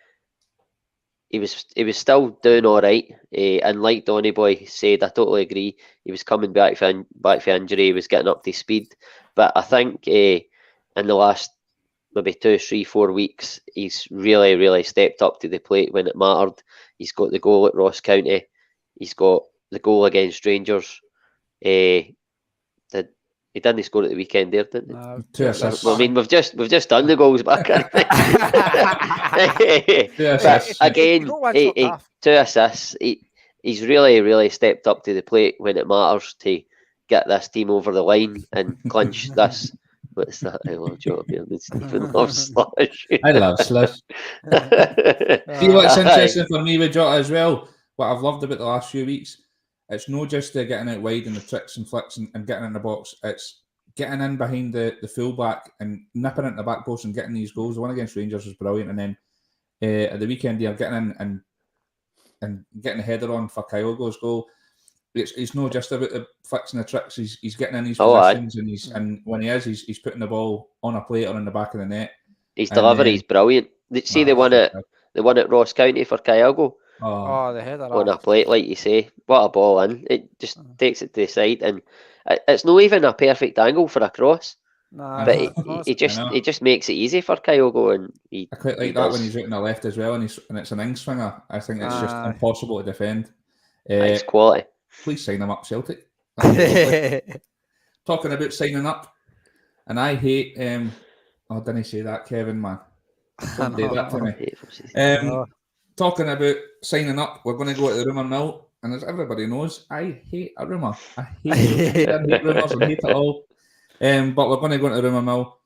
he was still doing all right. And like Donny Boy said, I totally agree. He was coming back for injury. He was getting up to speed. But I think in the last maybe 2, 3, 4 weeks, he's really, really stepped up to the plate when it mattered. He's got the goal at Ross County. He's got the goal against Rangers. He didn't score at the weekend there, didn't he? No, 2 assists. Well, I mean, we've just done the goals back. 2 assists. Again, 2 assists. He's really, really stepped up to the plate when it matters to get this team over the line and clinch this. What's that? I love Jota being Stephen loves slush. I love slush. See what's interesting for me with Jota as well, what I've loved about the last few weeks, it's not just getting out wide and the tricks and flicks and getting in the box, it's getting in behind the fullback and nipping it in the back post and getting these goals. The one against Rangers was brilliant, and then at the weekend here, getting in and getting a header on for Kyogo's goal. It's not just about the flicks and the tricks. He's getting in these positions, and when he's putting the ball on a plate or in the back of the net. His delivery is brilliant. See the one at Ross County for Kyogo. The header on a plate, like you say. What a ball in! It just takes it to the side, and it's not even a perfect angle for a cross. But he just makes it easy for Kyogo, and I quite like that when he's out on the left as well, and it's an in swinger. I think it's just impossible to defend. It's quality. Please sign him up, Celtic. Talking about signing up, and I hate. Didn't say that, Kevin, man. Don't do that to me. Talking about signing up, we're going to go to the rumour mill, and as everybody knows, I hate a rumour. I hate rumours. I hate it all. But we're going to go into the rumour mill.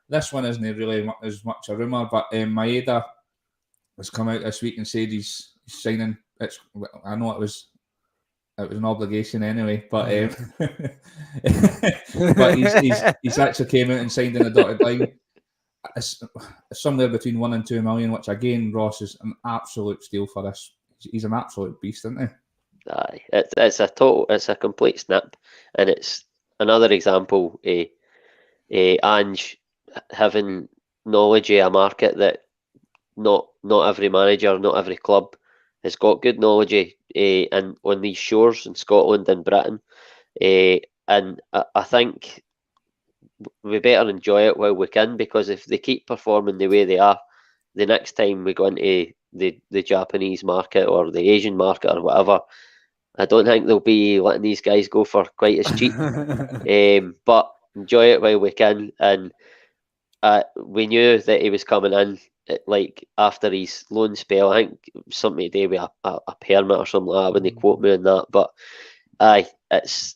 This one isn't really as much a rumour, but Maeda has come out this week and said he's signing. I know it was an obligation anyway, but but he's actually came out and signed in the dotted line. It's somewhere between 1 and 2 million, which again, Ross is an absolute steal for this. He's an absolute beast, isn't he? Aye, it's a complete snap, and it's another example of Ange having knowledge of a market that not every manager, not every club has got good knowledge and on these shores in Scotland and Britain. And I think we better enjoy it while we can, because if they keep performing the way they are, the next time we go into the Japanese market or the Asian market or whatever, I don't think they'll be letting these guys go for quite as cheap. But enjoy it while we can. And we knew that he was coming in like after his loan spell. I think something to do with a permit or something like that when they quote me on that. But it's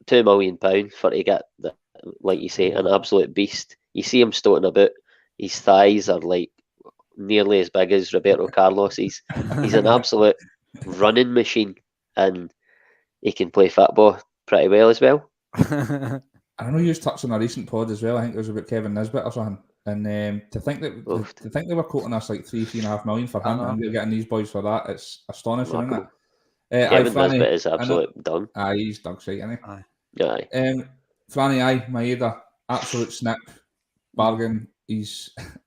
£2 million for to get the, like you say, an absolute beast. You see him stoating about. His thighs are like nearly as big as Roberto Carlos. He's an absolute running machine, and he can play football pretty well as well. I know you was touched on a recent pod as well. I think it was about Kevin Nisbet or something. And to think they were quoting us like $3.5 million for him, and we're getting these boys for that, it's astonishing, isn't it? Kevin Nisbet is absolute done. He's dug shite, isn't he? Aye. Franny, Maeda, absolute snip, bargain.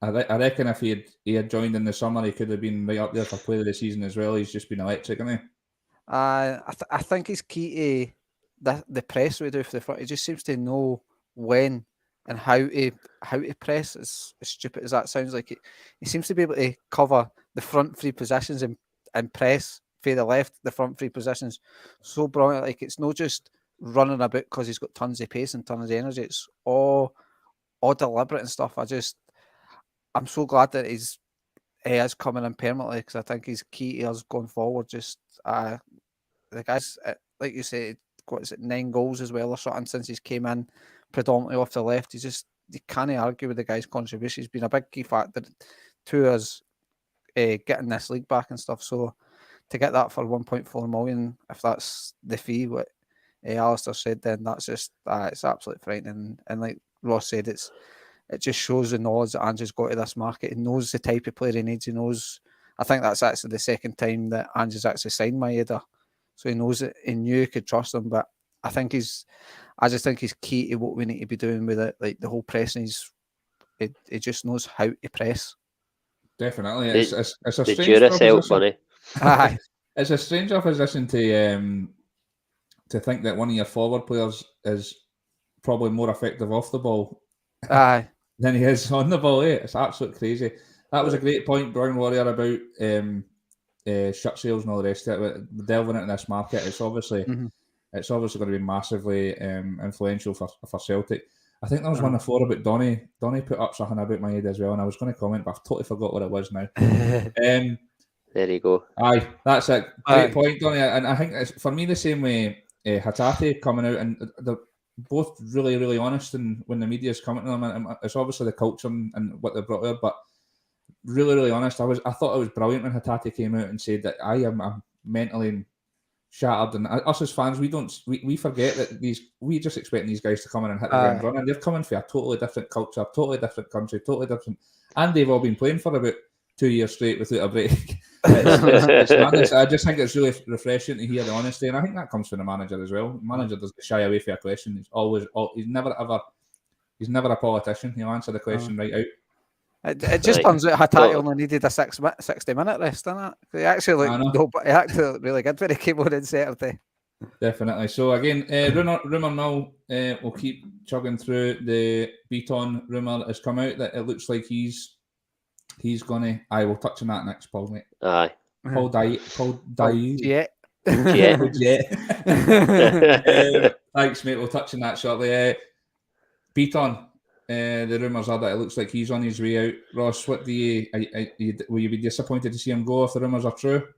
I reckon if he had joined in the summer, he could have been right up there for player of the season as well. He's just been electric, hasn't he? I think he's key to the press we do for the front. He just seems to know when and how to press. As stupid as that sounds, like he seems to be able to cover the front three positions and press for the left, the front three positions so brilliant. Like, it's not just running about because he's got tons of pace and tons of energy. It's all deliberate and stuff. I'm so glad that he is coming in permanently, because I think he's key to us going forward. Just the guy's, like you say, got 9 goals as well or something since he's came in, predominantly off the left. You can't argue with the guy's contribution. He's been a big key factor to us getting this league back and stuff. So to get that for 1.4 million, if that's the fee, what Alistair said, then that's just it's absolutely frightening. And like Ross said, it just shows the knowledge that Ange's got to this market. He knows the type of player he needs. He knows. I think that's actually the second time that Ange's actually signed Maeda, so he knows it. He knew he could trust him, but I just think he's key to what we need to be doing with it, like the whole pressing. He just knows how to press. Definitely, it's a strange position. It's a strange opposition to think that one of your forward players is probably more effective off the ball than he is on the ball. It's absolutely crazy. That was a great point, Brown Warrior, about shirt sales and all the rest of it. Delving into this market, it's obviously going to be massively influential for Celtic. I think there was one before about Donny. Donny put up something about my head as well, and I was going to comment, but I've totally forgot what it was now. There you go. Aye, that's a great point, Donny. And I think it's, for me, the same way Hatate coming out, and they're both really, really honest, and when the media's coming to them, and it's obviously the culture and what they brought there, but really, really honest. I thought it was brilliant when Hatate came out and said that I'm mentally shattered, and us as fans, we forget that we just expect these guys to come in and hit the ground running. They're coming for a totally different culture, totally different country, totally different, and they've all been playing for about 2 years straight without a break. It's madness. I just think it's really refreshing to hear the honesty, and I think that comes from the manager as well. The manager doesn't shy away from a question. He's never a politician. He'll answer the question right out. It just turns out Hatate only needed a 60-minute rest, didn't it? He actually looked really good when he came on in Saturday. Definitely. So again, rumour mill. We'll keep chugging through. The Bitton rumour has come out that it looks like he's gonna. We'll touch on that next, Paul, mate. Aye. Paul Dye. Yeah. Thanks, mate. We'll touch on that shortly. Bitton. The rumours are that it looks like he's on his way out. Ross, what do you will you be disappointed to see him go if the rumours are true?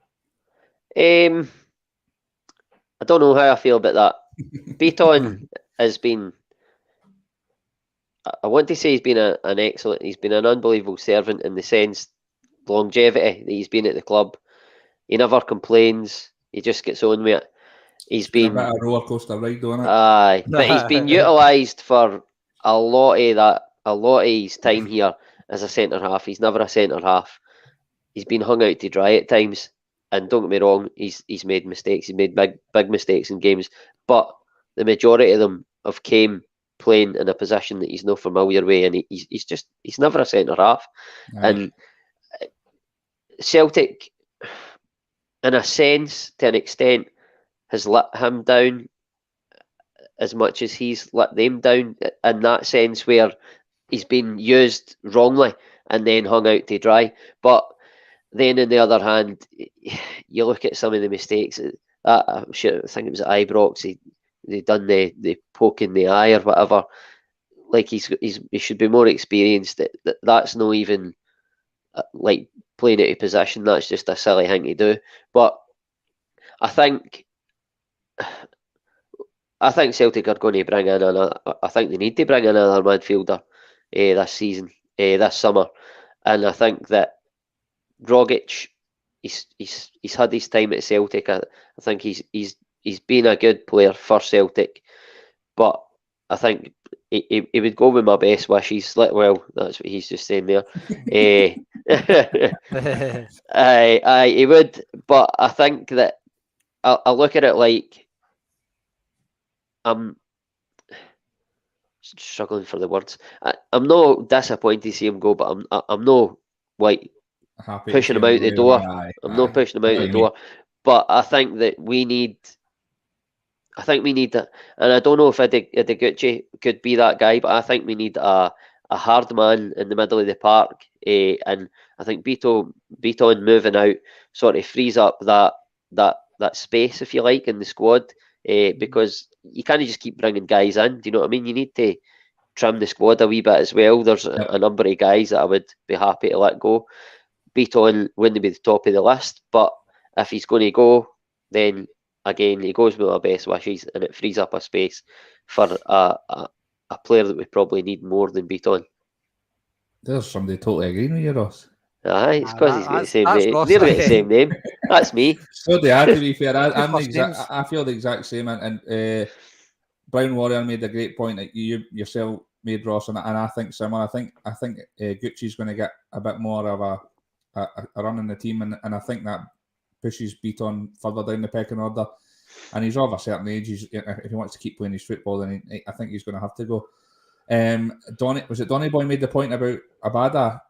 I don't know how I feel about that. Bitton has been, I want to say he's been he's been an unbelievable servant in the sense, longevity that he's been at the club. He never complains. He just gets on with it. He's been a bit of a roller coaster ride, don't it? Aye, but he's been utilised for a lot of his time here as a centre half. He's never a centre half. He's been hung out to dry at times, and don't get me wrong, he's made mistakes. He's made big mistakes in games, but the majority of them have came playing in a position that he's not familiar with, and he's never a centre half. Nice. And Celtic, in a sense, to an extent, has let him down as much as he's let them down, in that sense where he's been used wrongly and then hung out to dry. But then on the other hand, you look at some of the mistakes. I think it was at Ibrox. They done the poke in the eye or whatever. Like he should be more experienced. That's not even like playing out of position. That's just a silly thing to do. But I think Celtic are going to bring in I think they need to bring in another midfielder this season, this summer, and I think that Rogic, he's had his time at Celtic. I think he's been a good player for Celtic, but I think he would go with my best wishes. Well, that's what he's just saying there. He would, but I think that I look at it like I'm struggling for the words. I'm not disappointed to see him go, but I'm not like happy pushing him out the door. I'm not pushing him out the door, but I think that we need. I think we need that, and I don't know if Idiguchi could be that guy, but I think we need a hard man in the middle of the park, and I think Bitton moving out sort of frees up that space, if you like, in the squad, because you can't just keep bringing guys in. Do you know what I mean? You need to trim the squad a wee bit as well. There's a number of guys that I would be happy to let go. Bitton wouldn't be the top of the list, but if he's going to go, then again, he goes with our best wishes, and it frees up a space for a player that we probably need more than Bitton. There's somebody totally agreeing with you, Ross. Aye, it's because he's got the same name. Nearly got the same name. That's me. So they are, to be fair. I feel the exact same. And Brown Warrior made a great point that you yourself made, Ross, and I think similar. I think Gucci's going to get a bit more of a run in the team, and I think that pushes Bitton further down the pecking order, and he's of a certain age. If he wants to keep playing his football, then I think he's going to have to go. Donny Boy made the point about Abada.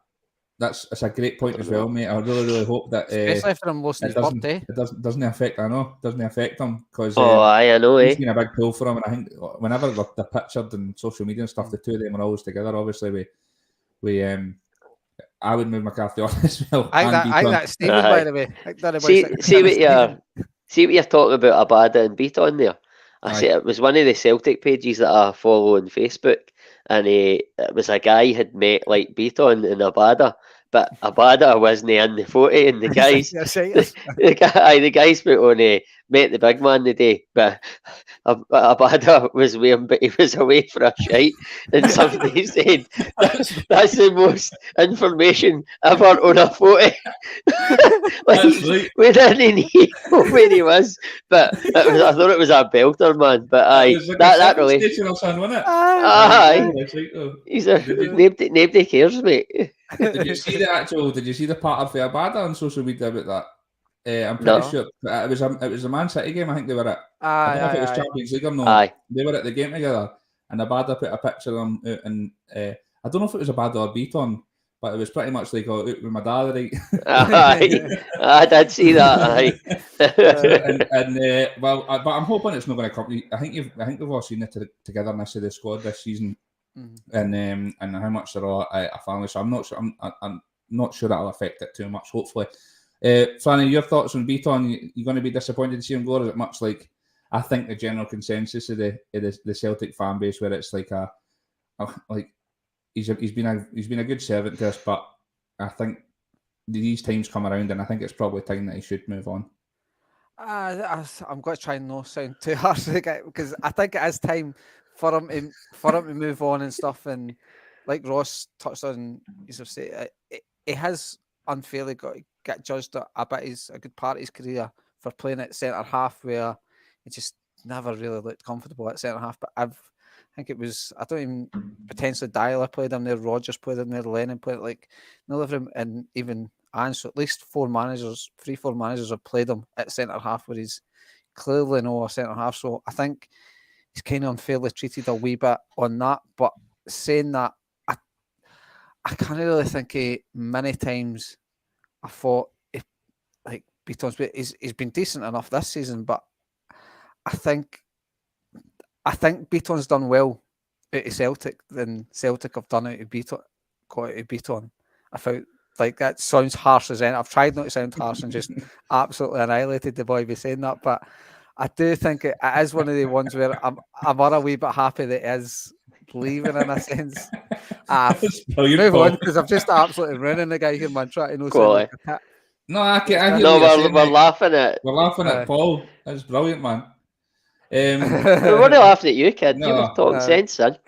It's a great point as well, mate. I really hope that especially after him losing his birthday, it doesn't affect. I know doesn't affect him because I know he's been a big pull for him, and I think whenever they're pictured in social media and stuff, the two of them are always together. Obviously, I would move McCarthy on as well. I think that's Stephen, by the way. See what you're talking about Abada and Bitton there. I see it was one of the Celtic pages that I follow on Facebook, and it was a guy had met like Bitton and Abada, but Abada wasn't in the photo, and the guys, the guys put on met the big man today, but Abada was with him, but he was away for a shite, and somebody said that's the most information ever on a photo. We didn't know where he was, but I thought it was a belter, man. But that really. He's nobody cares, mate. Did you see the part of the Abada on social media about that? I'm pretty sure it was a Man City game. I think they were at. I don't know if it was Champions League or no. They were at the game together, and Abada put a picture of them out, and I don't know if it was Abada or Bitton, but it was pretty much like out with my dad, right? I did see that. But I'm hoping it's not going to come. I think we've all seen the togetherness of the squad this season, and how much they're all a family. So I'm not sure that'll affect it too much. Hopefully. Franny, your thoughts on Bitton? You're going to be disappointed to see him go, or is it much like I think the general consensus of the Celtic fan base, where it's like he's been a good servant to us, but I think these times come around, and I think it's probably time that he should move on. I'm going to try and not sound too harsh because I think it is time for him to move on and stuff. And like Ross touched on, he has unfairly got to get judged a good part of his career for playing at centre half, where he just never really looked comfortable at centre half. But I think it was, I don't even, potentially Dyler played him there, Rodgers played him there, Lennon played like none of them, and even Ange. So at least 4 managers have played him at centre half, where he's clearly no centre half. So I think he's kind of unfairly treated a wee bit on that. But saying that, I can't really think of many times I thought Bitton's, but he's been decent enough this season. But I think Bitton's done well out of Celtic than Celtic have done out of Bitton. I felt like that sounds harsh as anything. I've tried not to sound harsh and just absolutely annihilated the boy by saying that, but I do think it is one of the ones where I'm a wee bit happy that he is leaving in a sense. Move on, because I'm just absolutely ruining the guy here, man. Trying to know Quality. No, I hear No, what you're we're saying, laughing at. We're laughing at Paul. That's brilliant, man. We're not laughing at you, kid. No. You were talking sense, son.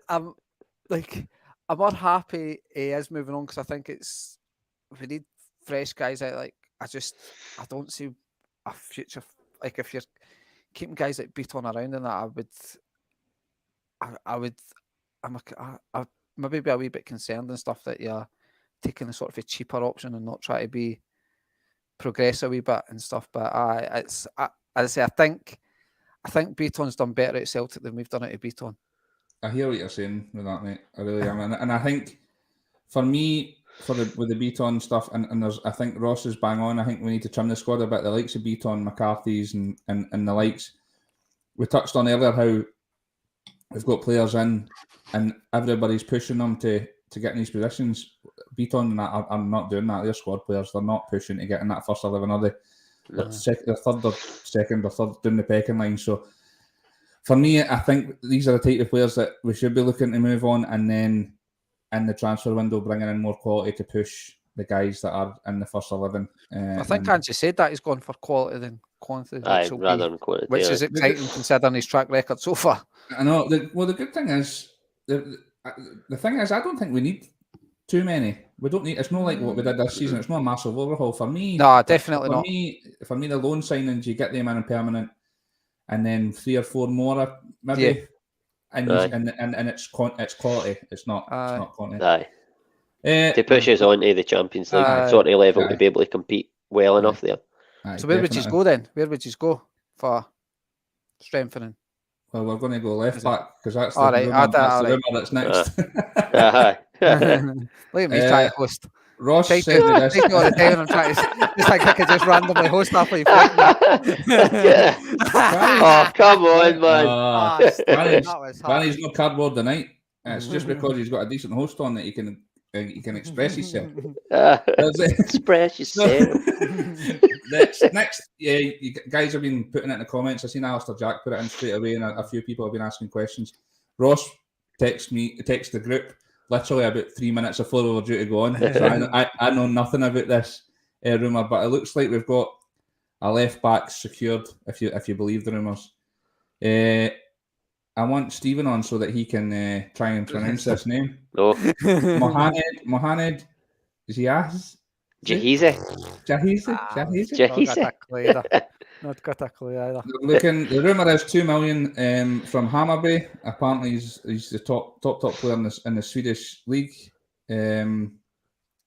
I'm more happy he is moving on because I think we need fresh guys out. Like I don't see a future. Like if you're keeping guys like Bitton around and that, I maybe be a wee bit concerned and stuff that you're taking a sort of a cheaper option and not try to progress a wee bit and stuff. But as I say, I think Bitton's done better at Celtic than we've done it at Bitton. I hear what you're saying with that, mate. I really am, and I think for me, with the Bitton stuff, and I think Ross is bang on. I think we need to trim the squad a bit. The likes of Bitton, McCarthy's, and the likes. We touched on earlier how we've got players in, and everybody's pushing them to get in these positions. Bitton and that are not doing that. They're squad players. They're not pushing to get in that first 11, are they? No. They're third or second or third down the pecking line. So for me, I think these are the type of players that we should be looking to move on, and then in the transfer window, bringing in more quality to push the guys that are in the first 11. I think Angie said that he's gone for quality than quantity, rather than quantity, which is exciting considering his track record so far. I know. The good thing is, the thing is, I don't think we need too many. We don't need. It's not like what we did this season. It's not a massive overhaul for me. No, definitely not. For me, the loan signings, you get them in permanent, and then 3 or 4 more maybe. Yeah. And it's quality. It's not quantity. Aye. To push us on to the Champions League sort of level to be able to compete well enough there. So where would you go then? Where would you go for strengthening? Well, we're going to go left back because that's the rumour that's next. Look at me trying to host. Ross said this. Take all the time I'm trying to. It's like I could just randomly host halfway. Oh, come on, man! Danny's no cardboard tonight. It's just because he's got a decent host on that he can express himself. Express yourself. Next, you guys have been putting it in the comments. I've seen Alistair Jack put it in straight away, and a few people have been asking questions. Ross text the group literally about 3 minutes before we were due to go on. So I know nothing about this rumour, but it looks like we've got a left back secured, if you believe the rumours. I want Stephen on so that he can try and pronounce this name. No. Mohamed Jahizi. Not got a clue either. The rumour is 2 million from Hammarby. Apparently, he's the top player in the Swedish league. An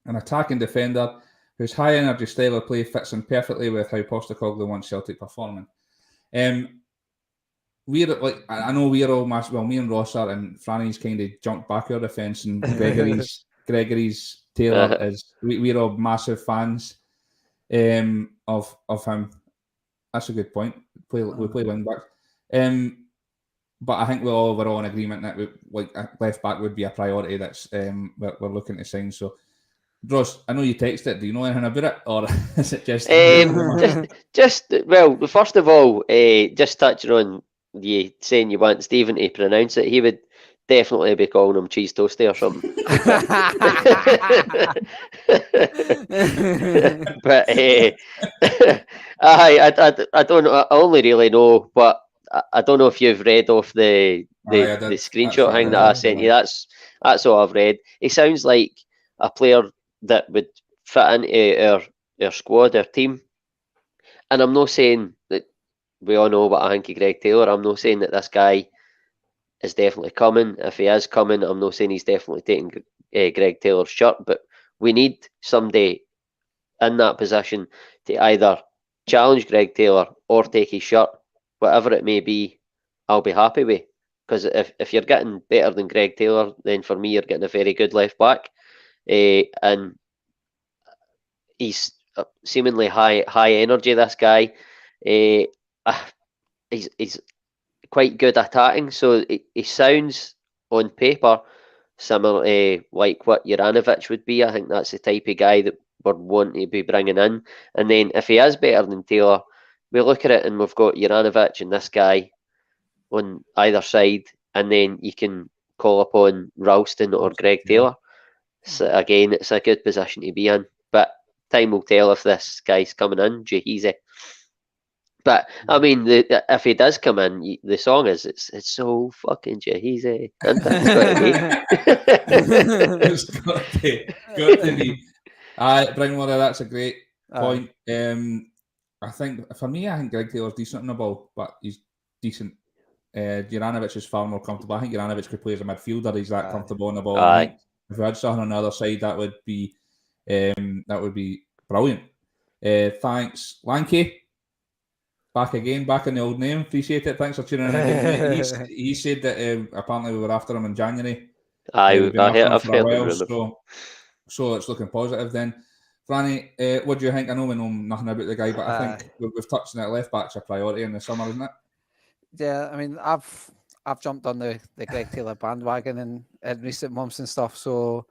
attacking defender whose high energy style of play fits in perfectly with how Postecoglou wants Celtic performing. We're like, I know we're all massive. Well, me and Ross are, and Franny's kind of jumped back over the fence, and Gregory's Taylor is. We're all massive fans of him. That's a good point. We play wing back. But I think we're all in agreement that left back would be a priority. That's we're looking to sign. So, Ross, I know you texted. Do you know anything about it, or is it just? Well, first of all, just touching on you saying you want Stephen to pronounce it, he would definitely be calling him cheese toasty or something. But I don't know. I only really know, but I don't know if you've read off the screenshot thing that I sent you. That's all I've read. He sounds like a player that would fit into our squad, our team. And I'm not saying that we all know what I think of Greg Taylor. I'm not saying that this guy is definitely coming. If he is coming, I'm not saying he's definitely taking Greg Taylor's shirt, but we need somebody in that position to either challenge Greg Taylor or take his shirt. Whatever it may be, I'll be happy with. Because if you're getting better than Greg Taylor, then for me, you're getting a very good left back. and he's seemingly high energy. This guy, he's quite good attacking. So he sounds on paper similar to like what Juranovic would be. I think that's the type of guy that we're wanting to be bringing in. And then if he is better than Taylor, we look at it and we've got Juranovic and this guy on either side, and then you can call upon Ralston or Greg Taylor. So again, it's a good position to be in. But time will tell if this guy's coming in, Jahizi. But I mean, if he does come in, the song is it's so fucking Jahizi. It's got to be. Bring Water, that's a great point. I think for me, I think Greg Taylor's decent on the ball, but he's decent. Juranovic is far more comfortable. I think Juranovic could play as a midfielder. He's that comfortable on the ball. If we had something on the other side, that would be brilliant. Thanks, Lanky. Back again, back in the old name. Appreciate it. Thanks for tuning in again. He said that apparently we were after him in January. I've heard so it's looking positive then. Franny, what do you think? I know we know nothing about the guy, but I think we've touched on it. Left back's a priority in the summer, isn't it? Yeah, I mean, I've jumped on the Greg Taylor bandwagon in recent months and stuff. So,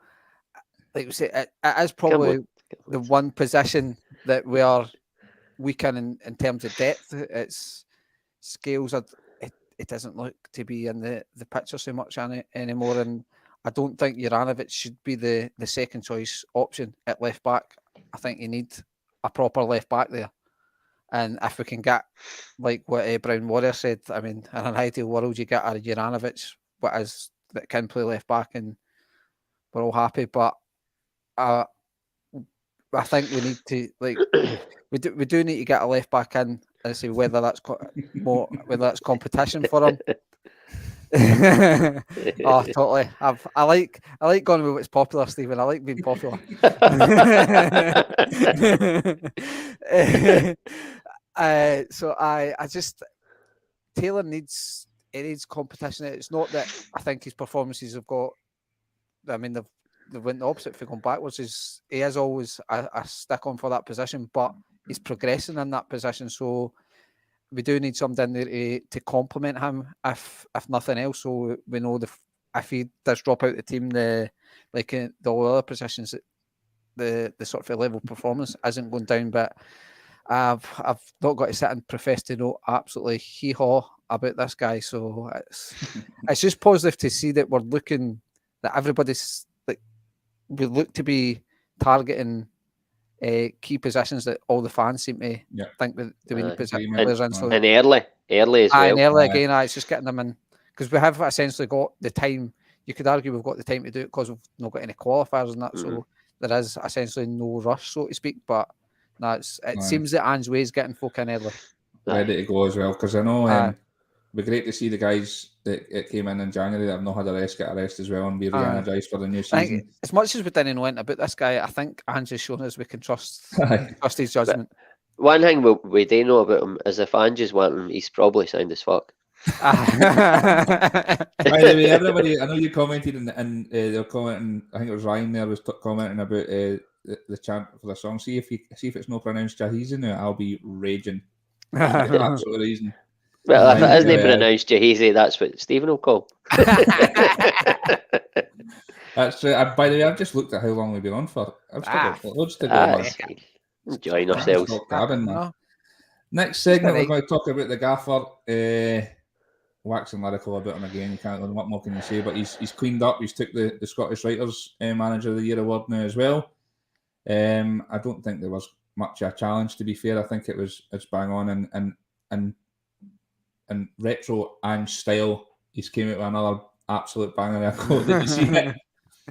like we say, it is probably the one position that we are weak in terms of depth. Its scales it doesn't look to be in the picture so much anymore, and I don't think Juranovic should be the second choice option at left back. I think you need a proper left back there, and if we can get like what Brown Warrior said, I mean, in an ideal world you get a Juranovic that can play left back, and we're all happy. But I think we need to we do need to get a left back in and see whether that's competition for him. Oh, totally. I like going with what's popular, Stephen. I like being popular. So I just Taylor needs competition. It's not that I think his performances have got. I mean, they've went the opposite for going backwards. He is always a stick on for that position, but he's progressing in that position. So we do need somebody in there to complement him, if nothing else. So we know if he does drop out the team, the other positions, the sort of level of performance isn't going down. But I've not got to sit and profess to know absolutely hee-haw about this guy. So it's just positive to see that we're looking, that everybody's we look to be targeting key positions that all the fans seem to think that we need players in. So, and early as well. And early again, it's just getting them in, because we have essentially got the time. You could argue we've got the time to do it because we've not got any qualifiers and that. So there is essentially no rush, so to speak. But no, it seems that Ange's way is getting folk in early. Ready to go as well, because I know it'd be great to see the guys that came in January that have not had a rest get a rest as well and be re-energised for the new season. As much as we didn't know anything about this guy, I think Ange has shown us we can trust his judgment. But one thing we do know about him is if Ange's wanting him, he's probably sound as fuck. By the way, everybody, I know you commented and they were commenting. I think it was Ryan there was commenting about the chant for the song. See if it's not pronounced Jahizi now, I'll be raging. That's the reason. Well, if it isn't pronounced Jahizi, that's what Stephen will call. That's true. By the way, I've just looked at how long we've been on for. I've still got loads to go. Enjoying ourselves. Next segment, we're going to talk about the gaffer. Waxing lyrical about him again. You can't. What more can you say? But he's cleaned up. He's took the Scottish Writers Manager of the Year award now as well. I don't think there was much of a challenge, to be fair. I think it's bang on and retro and style. He's came out with another absolute banger. I quote. Did you see it?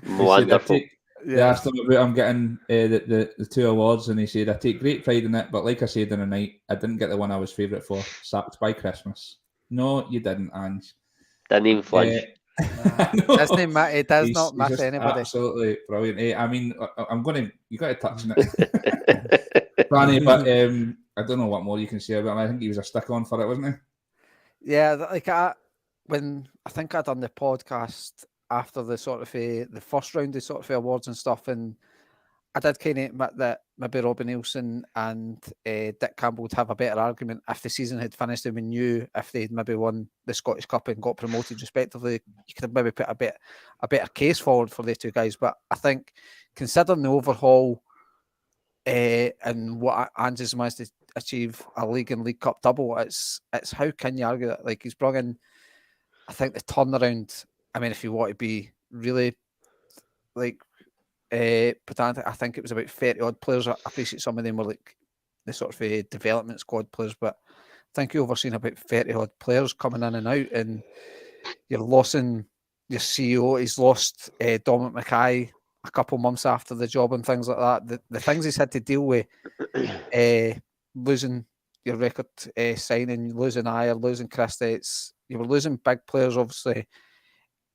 Wonderful. They asked him about him getting the two awards, and he said, "I take great pride in it, but like I said in the night, I didn't get the one I was favourite for. Sacked by Christmas." No, you didn't, Ange. Didn't even flinch. It does not miss anybody. Absolutely brilliant. I mean, you got to touch on it, Franny. But I don't know what more you can say about him. I think he was a stick on for it, wasn't he? Yeah, when I think I done the podcast after the sort of the first round of sort of awards and stuff, and I did kind of admit that maybe Robbie Nielsen and Dick Campbell would have a better argument if the season had finished and we knew if they'd maybe won the Scottish Cup and got promoted respectively. You could have maybe put a better case forward for the two guys. But I think considering the overhaul and what Ange's managed to achieve, a league and League Cup double, it's how can you argue that? Like, he's brought in, I think the turnaround, I mean, if you want to be really like pedantic, I think it was about 30 odd players. I appreciate some of them were like the sort of development squad players, but I think you've overseen about 30 odd players coming in and out, and you're losing your CEO. He's lost Dominic Mackay a couple months after the job and things like that. The things he's had to deal with, losing your record signing, losing Ayer, losing Christie, you were losing big players. Obviously,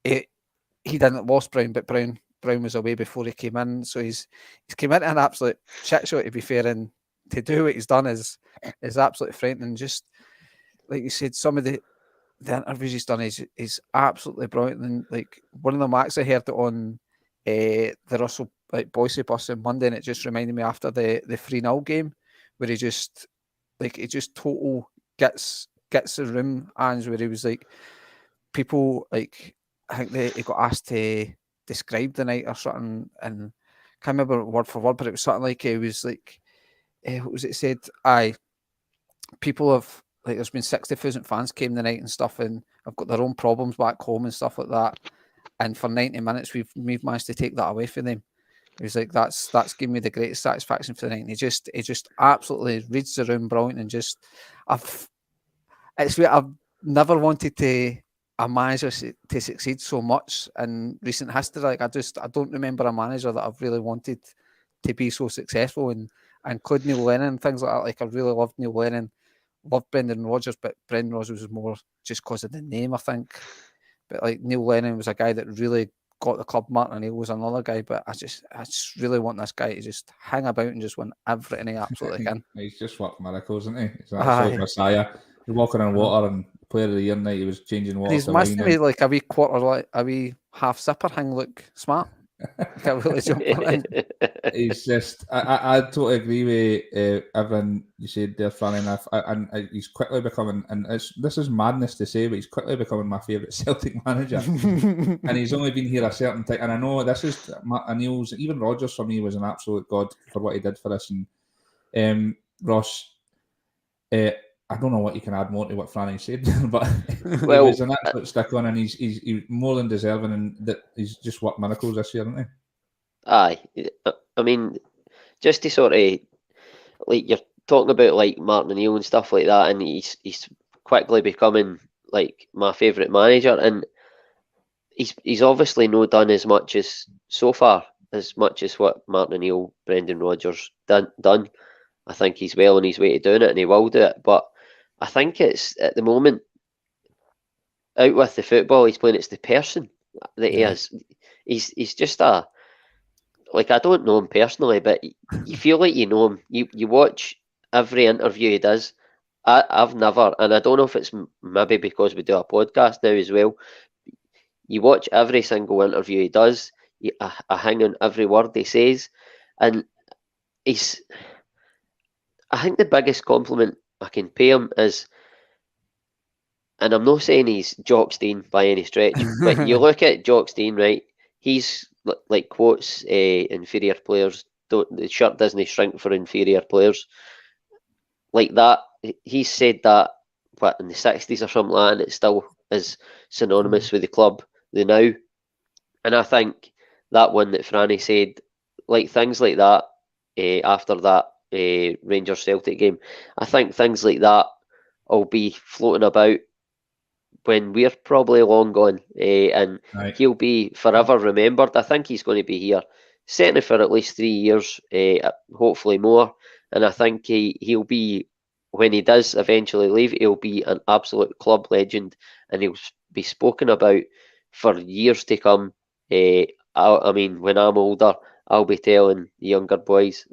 he didn't lost Brown, but Brown was away before he came in, so he's came into an absolute shit show, to be fair, and to do what he's done is absolutely frightening. Just like you said, some of the interviews he's done is absolutely brilliant. And like one of them, I actually heard it on the Russell Boise bus on Monday, and it just reminded me after the 3-0 game where he just total gets the room, and where he was like, people like, I think he got asked to describe the night or something, and I can't remember word for word, but it was something like, it was like, what was it said? People have, like, there's been 60,000 fans came the night and stuff, and have got their own problems back home and stuff like that, and for 90 minutes we've managed to take that away from them. He was like, that's given me the greatest satisfaction for the night. And he just absolutely reads the room brilliant, and just I've never wanted a manager to succeed so much in recent history. Like, I don't remember a manager that I've really wanted to be so successful, and include Neil Lennon and things like that. Like, I really loved Neil Lennon, loved Brendan Rodgers, but Brendan Rodgers was more just because of the name, I think. But like, Neil Lennon was a guy that really got the club. Martin O'Neill was another guy, but I just really want this guy to just hang about and just win everything he absolutely can. He's just worked miracles, isn't he? He's an absolute messiah. He's walking on water, and Player of the Year night he was changing water. He's must be like a wee quarter, like a wee half sipper, hang look smart. He's just, I totally agree with everything you said there, Franny, and he's quickly becoming, and this is madness to say, but he's quickly becoming my favourite Celtic manager. And he's only been here a certain time, and I know this is O'Neill's, even Rodgers for me was an absolute god for what he did for us. And Ross, I don't know what you can add more to what Franny said, but well, he was an absolute stick on, and he's more than deserving, and that he's just worked miracles this year, hasn't he? Aye, I mean, just to sort of, like, you're talking about like Martin O'Neill and stuff like that, and he's quickly becoming like my favourite manager, and he's obviously not done as much as what Martin O'Neill, Brendan Rodgers done. I think he's well on his way to doing it, and he will do it, but I think it's, at the moment, out with the football he's playing, it's the person that he is. He's just like, I don't know him personally, but you feel like you know him. You watch every interview he does. I've never, and I don't know if it's maybe because we do a podcast now as well, you watch every single interview he does, I hang on every word he says, and I think the biggest compliment I can pay him is, and I'm not saying he's Jock Stein by any stretch, but you look at Jock Stein, right? He's like quotes inferior players. The shirt doesn't shrink for inferior players. Like that, he said that in the 60s or something like that, and it still is synonymous with the club, the now. And I think that one that Franny said, like things like that, after that Rangers Celtic game, I think things like that will be floating about when we're probably long gone, and he'll be forever remembered. I think he's going to be here certainly for at least 3 years, hopefully more, and I think he'll be, when he does eventually leave, he'll be an absolute club legend, and he'll be spoken about for years to come. I mean, when I'm older, I'll be telling the younger boys,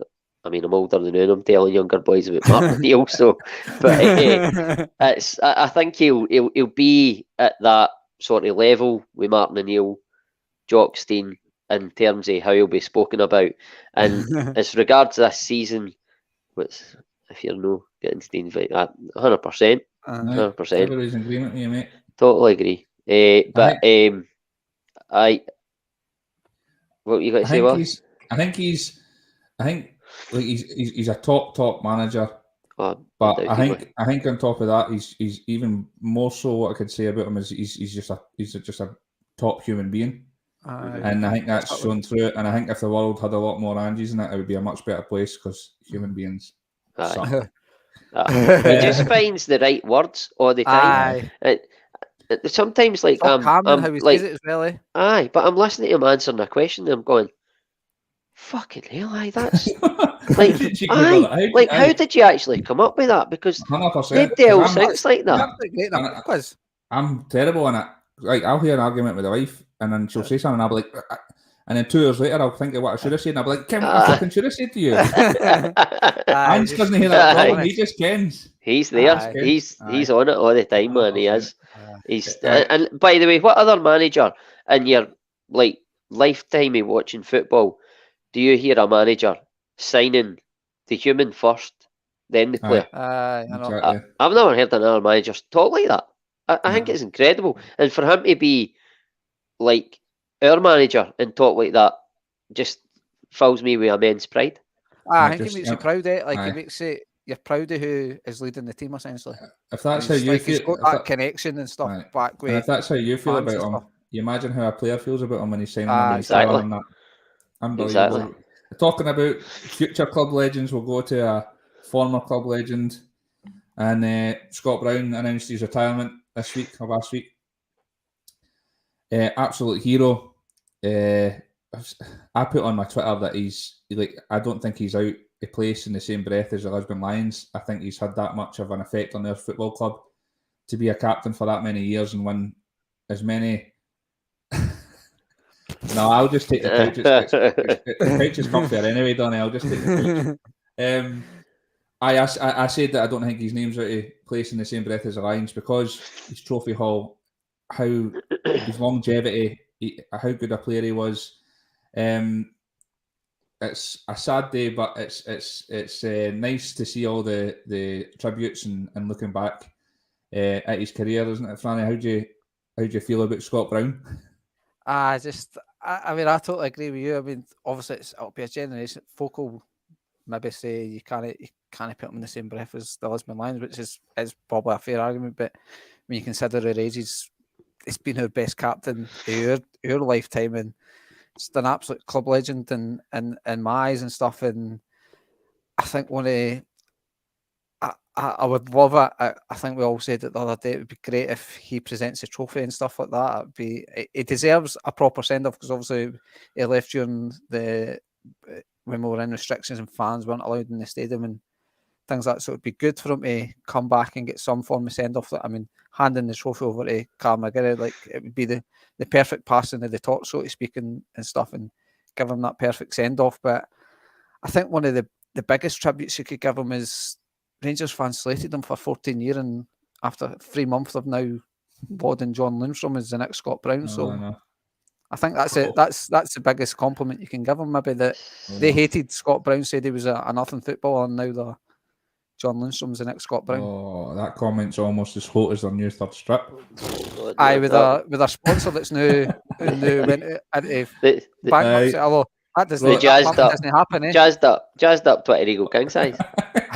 I mean, I'm older than him, I'm telling younger boys about Martin O'Neill, so, but I think he'll be at that sort of level with Martin O'Neill, Jockstein in terms of how he'll be spoken about. And as regards this season, which if you're no getting Stein's right, 100%, 100%. Everybody's in agreement with you, mate. Totally agree. But what you got to say? What? I think he's a top manager. Oh, but I think on top of that, he's even more so. What I could say about him is he's just a top human being, and I think that's shown through it. And I think if the world had a lot more Angies in it, it would be a much better place because human beings suck. He just finds the right words all the time. Sometimes, like, how he says it as well, eh? Aye, but I'm listening to him answering a question and I'm going, fucking hell, that's like, how did you actually come up with that? Because 100%. Dale thinks like that. I'm terrible in it. Like, I'll hear an argument with the wife and then she'll say something and I'll be like, and then 2 years later I'll think of what I should have said and I'll be like, Kim, what I fucking should have said to you. Ange doesn't hear that problem, he just kens. He's there. He's on it all the time, man. He is. And by the way, what other manager in your like lifetime of watching football do you hear a manager signing the human first, then the player? Exactly. I've never heard another manager talk like that. I think it's incredible, and for him to be like our manager and talk like that just fills me with immense pride. I think it makes you proud, eh? Like it makes it you're proud of who is leading the team essentially. If that's how you feel, he's got that connection and stuff back with. And if that's how you feel about him, you imagine how a player feels about him when he's signing exactly. and that. Unbelievable. Exactly. Talking about future club legends, we'll go to a former club legend, and Scott Brown announced his retirement this week or last week. Absolute hero. I put on my Twitter that he's like, I don't think he's out of place in the same breath as the Lisbon Lions. I think he's had that much of an effect on their football club to be a captain for that many years and win as many. No, I'll just take the couch. The couch is comfier anyway, Donny. I'll just take the couch. I said that I don't think his name's out of place in the same breath as the Lions because his trophy haul, how his longevity, how good a player he was. It's a sad day, but it's nice to see all the tributes and looking back at his career, isn't it, Franny? How do you feel about Scott Brown? I mean, I totally agree with you. I mean, obviously, it'll be a generation. Folk will maybe say you can't put them in the same breath as the Lisbon Lions, which is probably a fair argument. But when you consider her age, he's been our best captain of our lifetime, and just an absolute club legend in my eyes and stuff. And I think I would love it. I think we all said it the other day. It would be great if he presents a trophy and stuff like that. He deserves a proper send off because obviously he left during when we were in restrictions and fans weren't allowed in the stadium and things like that. So it'd be good for him to come back and get some form of send off. I mean, handing the trophy over to Callum McGregor, like it would be the perfect passing of the torch, so to speak, and stuff, and give him that perfect send off. But I think one of the biggest tributes you could give him is Rangers fans slated him for 14 years, and after 3 months they've now lauding John Lundstrom as the next Scott Brown. I think that's it. That's the biggest compliment you can give him. Maybe that they hated Scott Brown, said he was a nothing footballer, and now the John Lundstrom's the next Scott Brown. Oh, that comment's almost as hot as their new third strip. Aye, with a sponsor that's now went into bankruptcy. Although that doesn't happen. Jazzed up Twitter Eagle King size.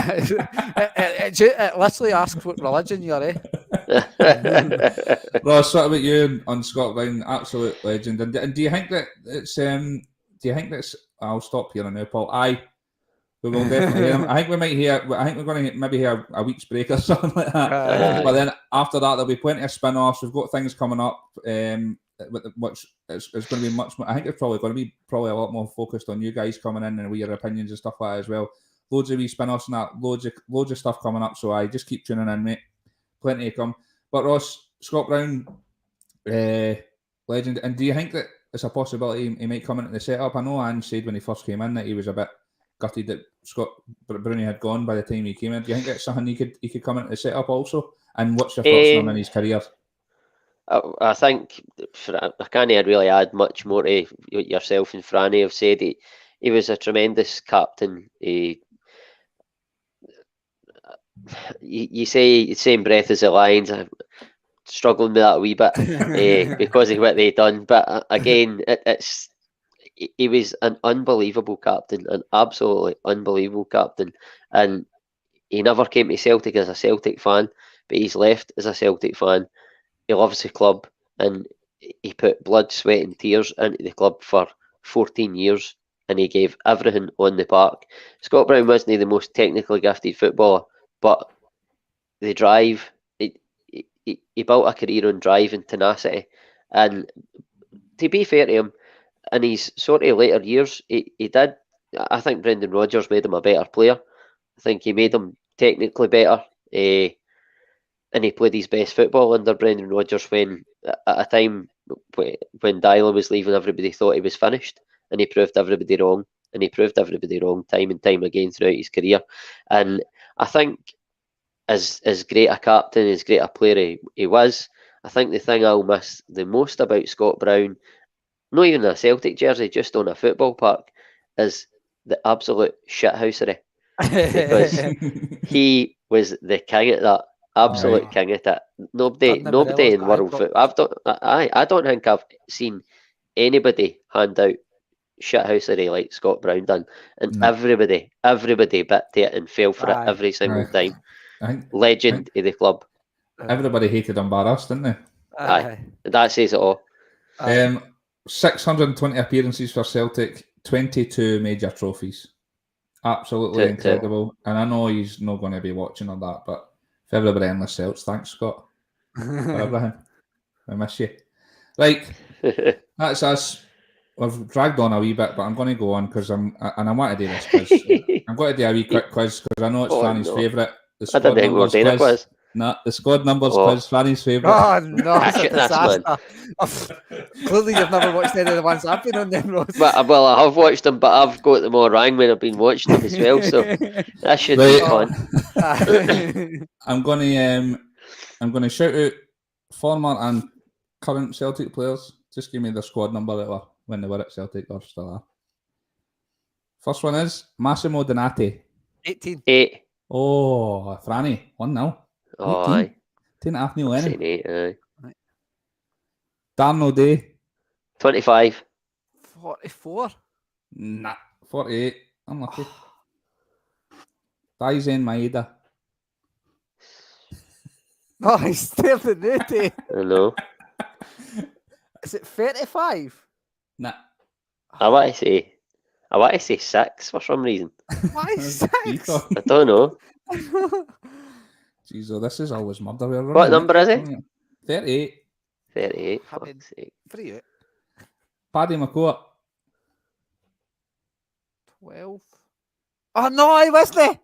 It literally asks what religion you're, eh? Ross, what about you on Scott Brown? Absolute legend. And do you think that it's I'll stop here now, Paul. We will definitely hear him. I think we're going to maybe hear a week's break or something like that. But then after that, there'll be plenty of spin-offs. We've got things coming up, which it's going to be much more. I think it's probably going to be a lot more focused on you guys coming in and with your opinions and stuff like that as well. Loads of wee spin-offs and that. Loads of stuff coming up. So I just keep tuning in, mate. Plenty to come. But Ross, Scott Brown, legend. And do you think that it's a possibility he might come into the setup? I know Ange said when he first came in that he was a bit gutted that Scott Brownie had gone by the time he came in. Do you think that's something he could come into the setup also? And what's your thoughts on him in his career? I think I can't really add much more to what yourself and Franny have said. He was a tremendous captain. You say the same breath as the Lions. I'm struggling with that a wee bit because of what they've done. But again, he was an unbelievable captain, an absolutely unbelievable captain. And he never came to Celtic as a Celtic fan, but he's left as a Celtic fan. He loves the club, and he put blood, sweat and tears into the club for 14 years, and he gave everything on the park. Scott Brown wasn't the most technically gifted footballer, but the drive, he built a career on drive and tenacity. And to be fair to him, in his sort of later years, he did. I think Brendan Rodgers made him a better player. I think he made him technically better. And he played his best football under Brendan Rodgers when, at a time when Dyla was leaving, everybody thought he was finished, and he proved everybody wrong. And he proved everybody wrong time and time again throughout his career. And I think, as great a captain, as great a player he was, I think the thing I'll miss the most about Scott Brown, not even a Celtic jersey, just on a football park, is the absolute shithousery. Because he was the king at that. Absolute king at it. Nobody in world football. I don't think I've seen anybody hand out shithousery like Scott Brown done, and everybody bit to it and fell for it every single time. Legend of the club. Everybody hated embarrassed, didn't they? Aye, that says it all. 620 appearances for Celtic, 22 major trophies. Absolutely incredible. And I know he's not going to be watching all that, but for everybody Endless Celts, thanks, Scott, for everything. I miss you. Right, that's us. We've dragged on a wee bit, but I'm going to go on because I want to do this quiz. I'm going to do a wee quick quiz because I know it's Franny's favourite. I didn't think we were doing a quiz. No, the squad numbers quiz, Franny's favourite. Oh no, it's a disaster. Clearly you've never watched any of the ones I've been on them, Ross. Well, I have watched them, but I've got them all wrong when I've been watching them as well, so that should be fun. I'm gonna shout out former and current Celtic players. Just give me the squad number that were when they were at Celtic or still are. First one is Massimo Donati. 18. 8. Oh, Franny, 1-0. Oh, 18. Aye. 10.5 Lennon. 8, aye. Darren O'Day. 25. 44. Nah, 48. Unlucky. Daizen Maeda. Oh, he's still the nutty. I know. Is it 35? Nah. I want to say 6 for some reason. Why 6? I don't know. Jeez, this is always murder. What number is it? 38. 38. Free it. Paddy McCourt. 12. Oh no, he wasn't.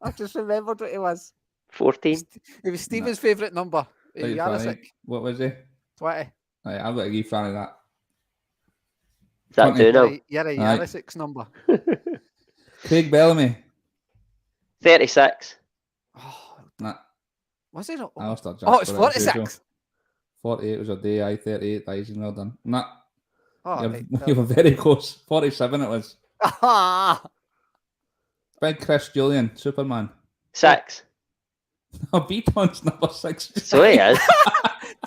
I just remembered what he was. 14. It was Stephen's favourite number. What was he? 20. Right, I've got to give Franny that. Is that 2 now? You're a Yarosic's number. Craig Bellamy. 36. Oh, nah. Was it not? Oh, it's 46. 48 was a day, 38, Dyson, well done. Nah. Oh, you were very close. 47 it was. Big Chris Julian, Superman. 6. Oh, Beaton's number 6. So he is.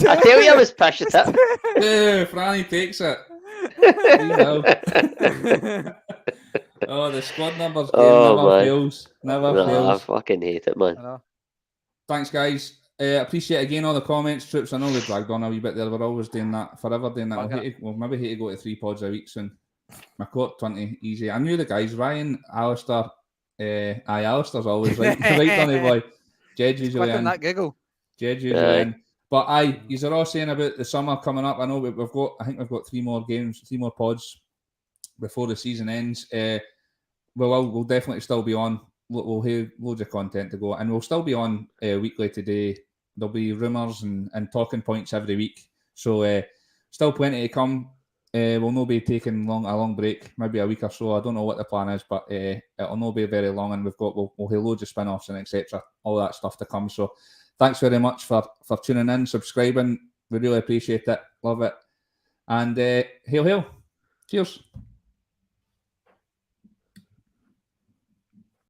I tell you I was pushing it. Yeah, Franny takes it. Oh, the squad numbers game never fails. Never fails. I fucking hate it, man. Thanks, guys. Appreciate again all the comments, troops. I know we dragged on a wee bit there. We're always doing that, forever doing that. We'll maybe hate to go to 3 pods a week soon. McCourt 20, easy. I knew the guys. Ryan, Alistair. Alistair's always right. Right, Donny boy. Jed's usually in. That giggle. Jed's usually in. But you're all saying about the summer coming up. I know we've got 3 more games, 3 more pods before the season ends. We'll definitely still be on. We'll have loads of content to go, and we'll still be on weekly today. There'll be rumours and talking points every week. So still plenty to come. We'll not be taking a long break, maybe a week or so. I don't know what the plan is, but it'll not be very long, and we'll have loads of spin-offs and etc. All that stuff to come. So thanks very much for tuning in, subscribing. We really appreciate it. Love it. And hail, hail. Cheers.